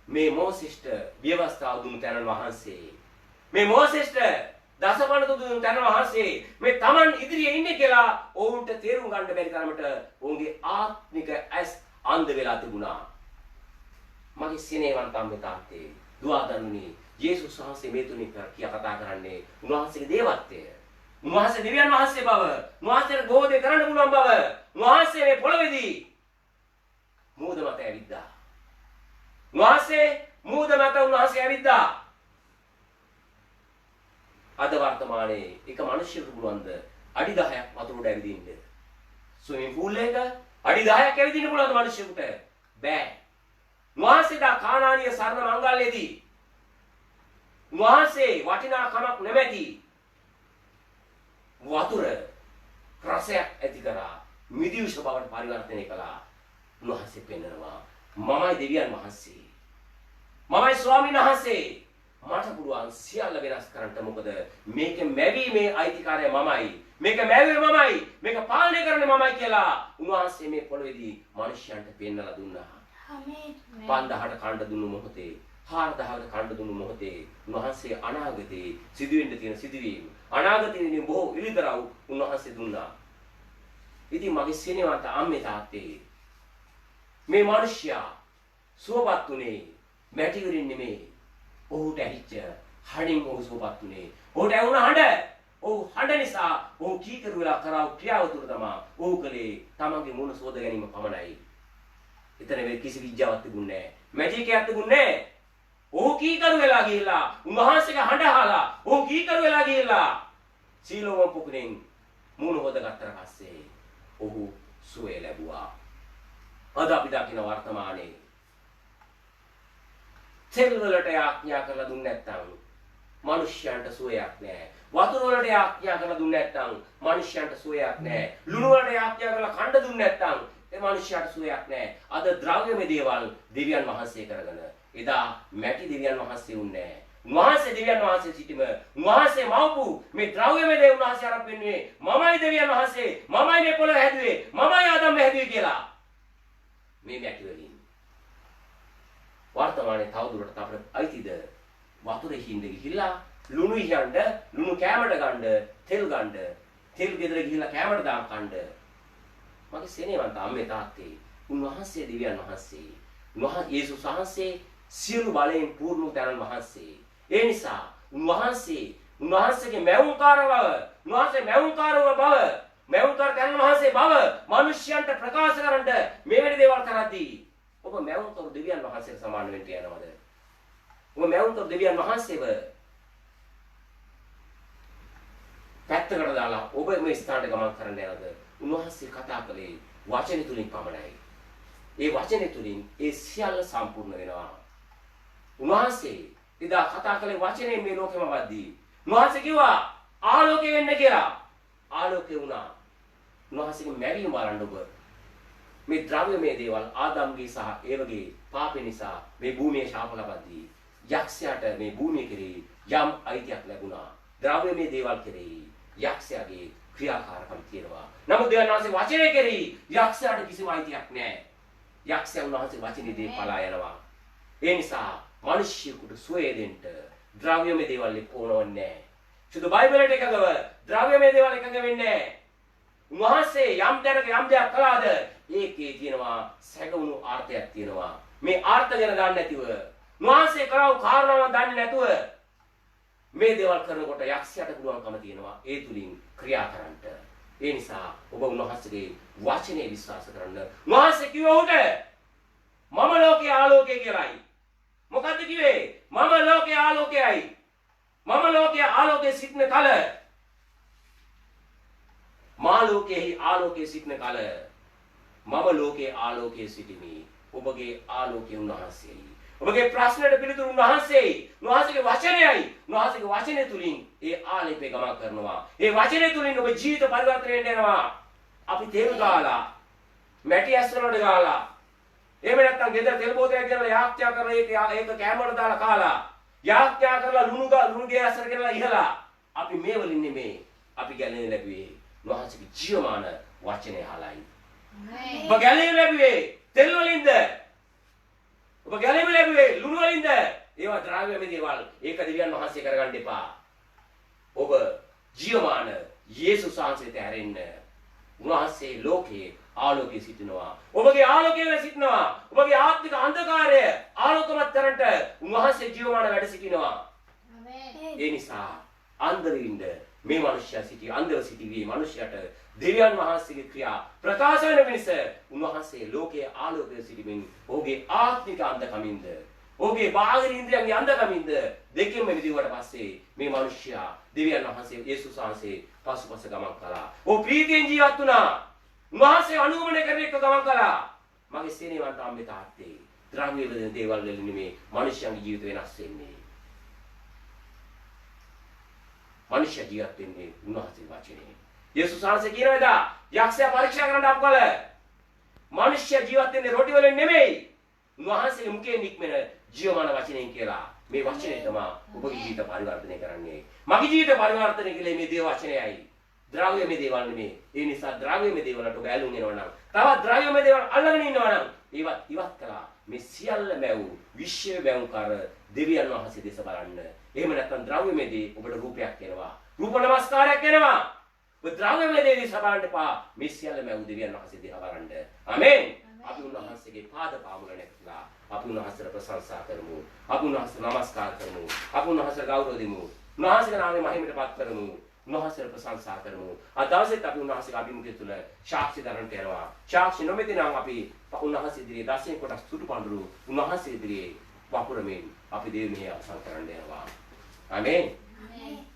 මේ මෝසෙස්ට ව්‍යවස්ථාව දුන්නු තැනන් වහන්සේ, මේ මෝසෙස්ට දසපනත දුන්නු තැනන් වහන්සේ මේ Taman ඉදිරියේ ඉන්නේ කියලා ඔවුන්ට තේරුම් ගන්න බැරි තරමට ඔවුන්ගේ ආත්මික ඇස් අන්ධ වෙලා තිබුණා. මගේ සිනේවන්ත අම්මේ තාත්තේ දුවදරුනි, යේසුස් වහන්සේ මේ තුنين කතා කරන්නේ උන්වහන්සේගේ දේවත්වය. උන්වහන්සේ දෙවියන් වහන්සේ බව, උන්වහන්සේට ගෝධය කරන්න පුළුවන් බව, උන්වහන්සේ මේ පොළොවේදී මූද මත ඇවිද්දා. උන්වහන්සේ මූද මත ඇවිද්දා. අද වර්තමානයේ එක මිනිහෙකුට පුළුවන්ද අඩි 10ක් වතුරට ඇවිදින්න? ස්විමින් pool එක අඩි 10ක් ඇවිදින්න පුළුවන්ද මිනිහෙකුට? බෑ. උන්වහන්සේ දා කානානීය සරණ මංගල්‍යයේදී උන්වහන්සේ වටිනාකමක් නැමැති වතුර රසයක් ඇති කරා මිදිවිෂ බවට පරිවර්තනය කළා. උන්වහන්සේ පෙන්වනවා, මමයි දෙවියන් වහන්සේ, මමයි ස්වාමීන් වහන්සේ. මට පුළුවන් සියල්ල වෙනස් කරන්න. මොකද මේක මැවීමේ අයිතිකාරය මමයි, මේක මැවීම මමයි, මේක පාලනය කරන්නේ මමයි කියලා උන්වහන්සේ මේ පොළොවේදී මිනිස්යන්ට පෙන්වලා දුන්නා. ආමේන්. 5000ට කණ්ඩ දුන්නු මොහොතේ, 4000ට කණ්ඩ දුන්නු මොහොතේ උන්වහන්සේ අනාගතේ සිදුවෙන්න තියෙන සිදුවීම්, අනාගතයේ බොහෝ ඉලිදරව් උන්වහන්සේ දුන්නා. ඉතින් මගේ සිනේවන්ත අම්මේ තාත්තේ මේ මිනිසයා සුවපත් උනේ මැටි වලින් නෙමෙයි. ඔහුට ඇහිච්ච හඬින් ඔහු සුවපත් උනේ. ඔහුට ඇහුණ හඬ, ඔහු හඬ නිසා ඔහු කීකරු වෙලා කරා ක්‍රියාව තුළ තමයි ඔහු කලේ තමන්ගේ මුණ සෝද ගැනීම පමණයි. එතන මේ කිසි විද්‍යාවක් තිබුණේ නැහැ. මැජික් එකක් තිබුණේ නැහැ. ඔහු කීකරු වෙලා ගිහිල්ලා උන්වහන්සේගේ හඬ අහලා ඔහු කීකරු වෙලා ගිහිල්ලා සීලෝම පුකුණෙන් මූණ හොදගත්තට පස්සේ ඔහු සුවය ලැබුවා. අද අපි දකින වර්තමානයේ තෙල් වලට ආඥා කරලා දුන්නේ නැත්නම් මිනිස්යන්ට සුවයක් නැහැ. වතුර වලට ආඥා කරලා දුන්නේ නැත්නම් මිනිස්යන්ට සුවයක් නැහැ. ලුණු වලට ආඥා කරලා කන්න දුන්නේ නැත්නම් ඒ මිනිස්යාට සුවයක් නැහැ. අද ද්‍රව්‍යමය දේවල් දෙවියන් වහන්සේ කරගෙන එදා මැටි දෙවියන් වහන්සේ උන්නේ නැහැ. උන්වහන්සේ දෙවියන් වහන්සේ සිටීම උන්වහන්සේ මවපු මේ ද්‍රව්‍යමය දේ උන්වහන්සේ ආරම්භ වෙන්නේ මමයි දෙවියන් වහන්සේ මමයි මේ පොළොව හැදුවේ මමයි ආදම් හැදුවේ කියලා. මේ මැටි වලින් වර්තමානයේ තවදුරටත් අපිට අයිතිද වතුරේ හිඳ ගිහිල්ලා ලුණු ඉහඬ ලුණු කැමරට ගන්න තෙල් ගෙදර ගිහිල්ලා කැමරට දාන් කන්න. මගේ සෙනෙහවන්ත අම්මේ තාත්තේ උන්වහන්සේ දෙවියන් වහන්සේ උන්වහන්සේ යේසුස් වහන්සේ සියලු බලයෙන් පූර්ණ උතරන් වහන්සේ. ඒ නිසා උන්වහන්සේගේ මෞංකාර තැන් වහන්සේ බව මිනිස්යන්ට ප්‍රකාශ කරන්න මෙවැනි දේවල් කරද්දී ඔබ මෞංකාර දෙවියන් වහන්සේට සමාන වෙන්න යනවද? ඔබ මෞංකාර දෙවියන් වහන්සේව පැත්තකට දාලා ඔබ මේ ස්ථානට ගමන් කරන්න යනද? උන්වහන්සේ කතා කළේ වචන තුලින් පමණයි. ඒ වචන තුලින් ඒ සියල්ල සම්පූර්ණ වෙනවා. උන්වහන්සේ එදා කතා කළේ වචනේ මේ ලෝකෙම වද්දී. උන්වහන්සේ කිව්වා ආලෝකය වෙන්න කියලා. ආලෝකය වුණා. උන්වහන්සේගේ මැවීම බලන්න ඔබ. මේ ද්‍රව්‍යමය දේවල් ආදම්ගේ සහ ඒවගේ පාපේ නිසා මේ භූමියේ ශාප ලබද්දී යක්ෂයාට මේ භූමිය කෙරෙහි යම් අයිතියක් ලැබුණා. ද්‍රව්‍යමය දේවල් කෙරෙහි යක්ෂයාගේ ක්‍රියාකාරකම් තියෙනවා. නමුත් දෙවියන් වහන්සේ වචනේ කෙරෙහි යක්ෂයාට කිසිම අයිතියක් නැහැ. යක්ෂයා උන්වහන්සේ වචනේ දේ පලා යනවා. ඒ නිසා මිනිසියෙකුට සුවය දෙන්න ද්‍රව්‍යමය දේවල් එක්කෝනවන්නේ නැහැ. සුදු බයිබලයට එකගව ද්‍රව්‍යමය දේවල් එකඟ වෙන්නේ නැහැ. උන්වහන්සේ යම් තැනක යම් දෙයක් කළාද ඒකේ තියෙනවා සැඟවුණු අර්ථයක් තියෙනවා. මේ අර්ථ ගැන දන්නේ නැතිව උන්වහන්සේ කරව කාරණාවක් දන්නේ නැතුව මේ දේවල් කරනකොට යක්ෂයාට පුළුවන්කම තියෙනවා ඒ තුලින් ක්‍රියා කරන්නට. ඒ නිසා ඔබ උන්වහන්සේගේ වචනේ විශ්වාස කරන්න. උන්වහන්සේ කිව්වා උට මම ලෝකයේ ආලෝකය කියලායි. මොකද්ද කිව්වේ? මම ලෝකයේ ආලෝකයයි. මම ලෝකයේ ආලෝකයේ සිටින කල මා ලෝකයේ ආලෝකයේ සිටින කල මම ලෝකයේ ආලෝකයේ සිටිමි. ඔබගේ ආලෝකය උන්වහන්සේයි. ඔබගේ ප්‍රශ්නට පිළිතුරු උන්වහන්සේයි. උන්වහන්සේගේ වචනයයි. උන්වහන්සේගේ වචනය තුලින් ඒ ආලේපේ ගමන් කරනවා. ඒ වචනය තුලින් ඔබ ජීවිත පරිවර්තනය වෙනවා. අපි තෙල් ගාලා මැටි ඇස් වලට ගාලා එහෙම නැත්නම් ගෙදර තෙල් බෝතලයක් ගෙනලා යාක්‍යා කරලා ඒක කැමරට දාලා කාලා යාක්‍යා කරලා ලුණු ගේ ඇසර ගෙනලා ඉහලා අපි මේ වලින් නෙමේ අපි ගැලෙන්නේ ලැබුවේ උන්වහන්සේගේ ජීවමාන වචනේ අහලයි. ඔබ ගැලෙන්නේ ලැබුවේ තෙල් වලින්ද? ඔබ ගැලෙන්නේ ලැබුවේ ලුණු වලින්ද? ඒවා ද්‍රව්‍යමය දේවල්. ඒක දෙවියන් වහන්සේ කරගන්න එපා. ඔබ ජීවමාන යේසුස් වහන්සේට හැරෙන්න. උන්වහන්සේ ලෝකයේ ආලෝකයේ සිටිනවා. ඔබගේ ආලෝකයේ සිටිනවා. ඔබගේ ආත්මික අන්ධකාරය ආලෝකමත් කරන්නට උන්වහන්සේ ජීවමාන වැඩ සිටිනවා. ආමේන්. ඒ නිසා අන්ධවින්ද මේ මිනිස්යා සිටි අන්ධව සිටිවි මිනිස්යාට දෙවියන් වහන්සේගේ ක්‍රියා ප්‍රකාශ වෙන මිනිස උන්වහන්සේ ලෝකයේ ආලෝකයේ සිටිමින් ඔහුගේ ආත්මික අන්ධකමින්ද ඔහුගේ බාහිර ඉන්ද්‍රියන්ගේ අන්ධකමින්ද දෙකෙන්ම මිදුවට පස්සේ මේ මිනිස්යා දෙවියන් වහන්සේ යේසුස් වහන්සේ පසුපස ගමන් කළා. ඔහු ප්‍රීතියෙන් ජීවත් වුණා. උන්වහන්සේ අනුගමනය කරන එක ගමන් කළා. මගේ සේනාවන්ට අම්මේ තාත්තේ ද්‍රව්‍ය වලින් දේවල් වලින් නෙමේ මිනිස්යාගේ ජීවිත වෙනස් වෙන්නේ. මිනිස්යා ජීවත් වෙන්නේ උන්වහන්සේ වචනේ. යේසුස් වහන්සේ කියනවා එදා යක්ෂයා පරීක්ෂා කරන්න අපකල මිනිස්යා ජීවත් වෙන්නේ රොටි වලින් නෙමෙයි උන්වහන්සේගේ මුඛයෙන් නික්මෙන ජීවමාන වචනයෙන් කියලා. මේ වචනේ තමයි ඔබගේ ජීවිත පරිවර්තනය කරන්නේ. මගේ ජීවිත පරිවර්තනය කළේ මේ දේව වචනයයි. ද්‍රව්‍යමය දේවල් නෙමෙයි. ඒ නිසා ද්‍රව්‍යමය දේවල්ට ඔබ ඇලුම් වෙනවා නම් තවත් ද්‍රව්‍යමය දේවල් අල්ලගෙන ඉන්නවා නම් ඒවත් ඉවත් කළා. මේ සියල්ල මැව් විශ්ව බැංකාර දෙවියන් වහන්සේ දෙස බලන්න. එහෙම නැත්නම් ද්‍රව්‍යමය දේ ඔබට රූපයක් වෙනවා. රූප නමස්කාරයක් වෙනවා. ඔබ ද්‍රව්‍යමය දේ දිහා බලන්න එපා. මේ සියල්ල මැව් දෙවියන් වහන්සේ දිහා බලන්න. ආමේන්. අපි උන්වහන්සේගේ පාද පාමුල නැතිලා අපි උන්වහන්සේට ප්‍රශංසා කරමු. අපි උන්වහන්සේට නමස්කාර කරමු. අපි උන්වහන්සේට ගෞරව දෙමු. උන්වහන්සේගේ නාමයෙන් මහිමටපත් කරමු. උන්වහන්සේට ප්‍රශංසා කරමු. අද දවසේත් අපි උන්වහන්සේගේ අභිමුඛය තුළ සාක්ෂි දරන්නට යනවා. සාක්ෂි නොමැති නම් අපි උන්වහන්සේ ඉදිරියේ දසයෙන් කොටස් සුටු පඳුරු උන්වහන්සේ ඉදිරියේ වපුරමින් අපි දේව මෙහෙය අවසන් කරන්න යනවා. ආමේන්. ආමේන්.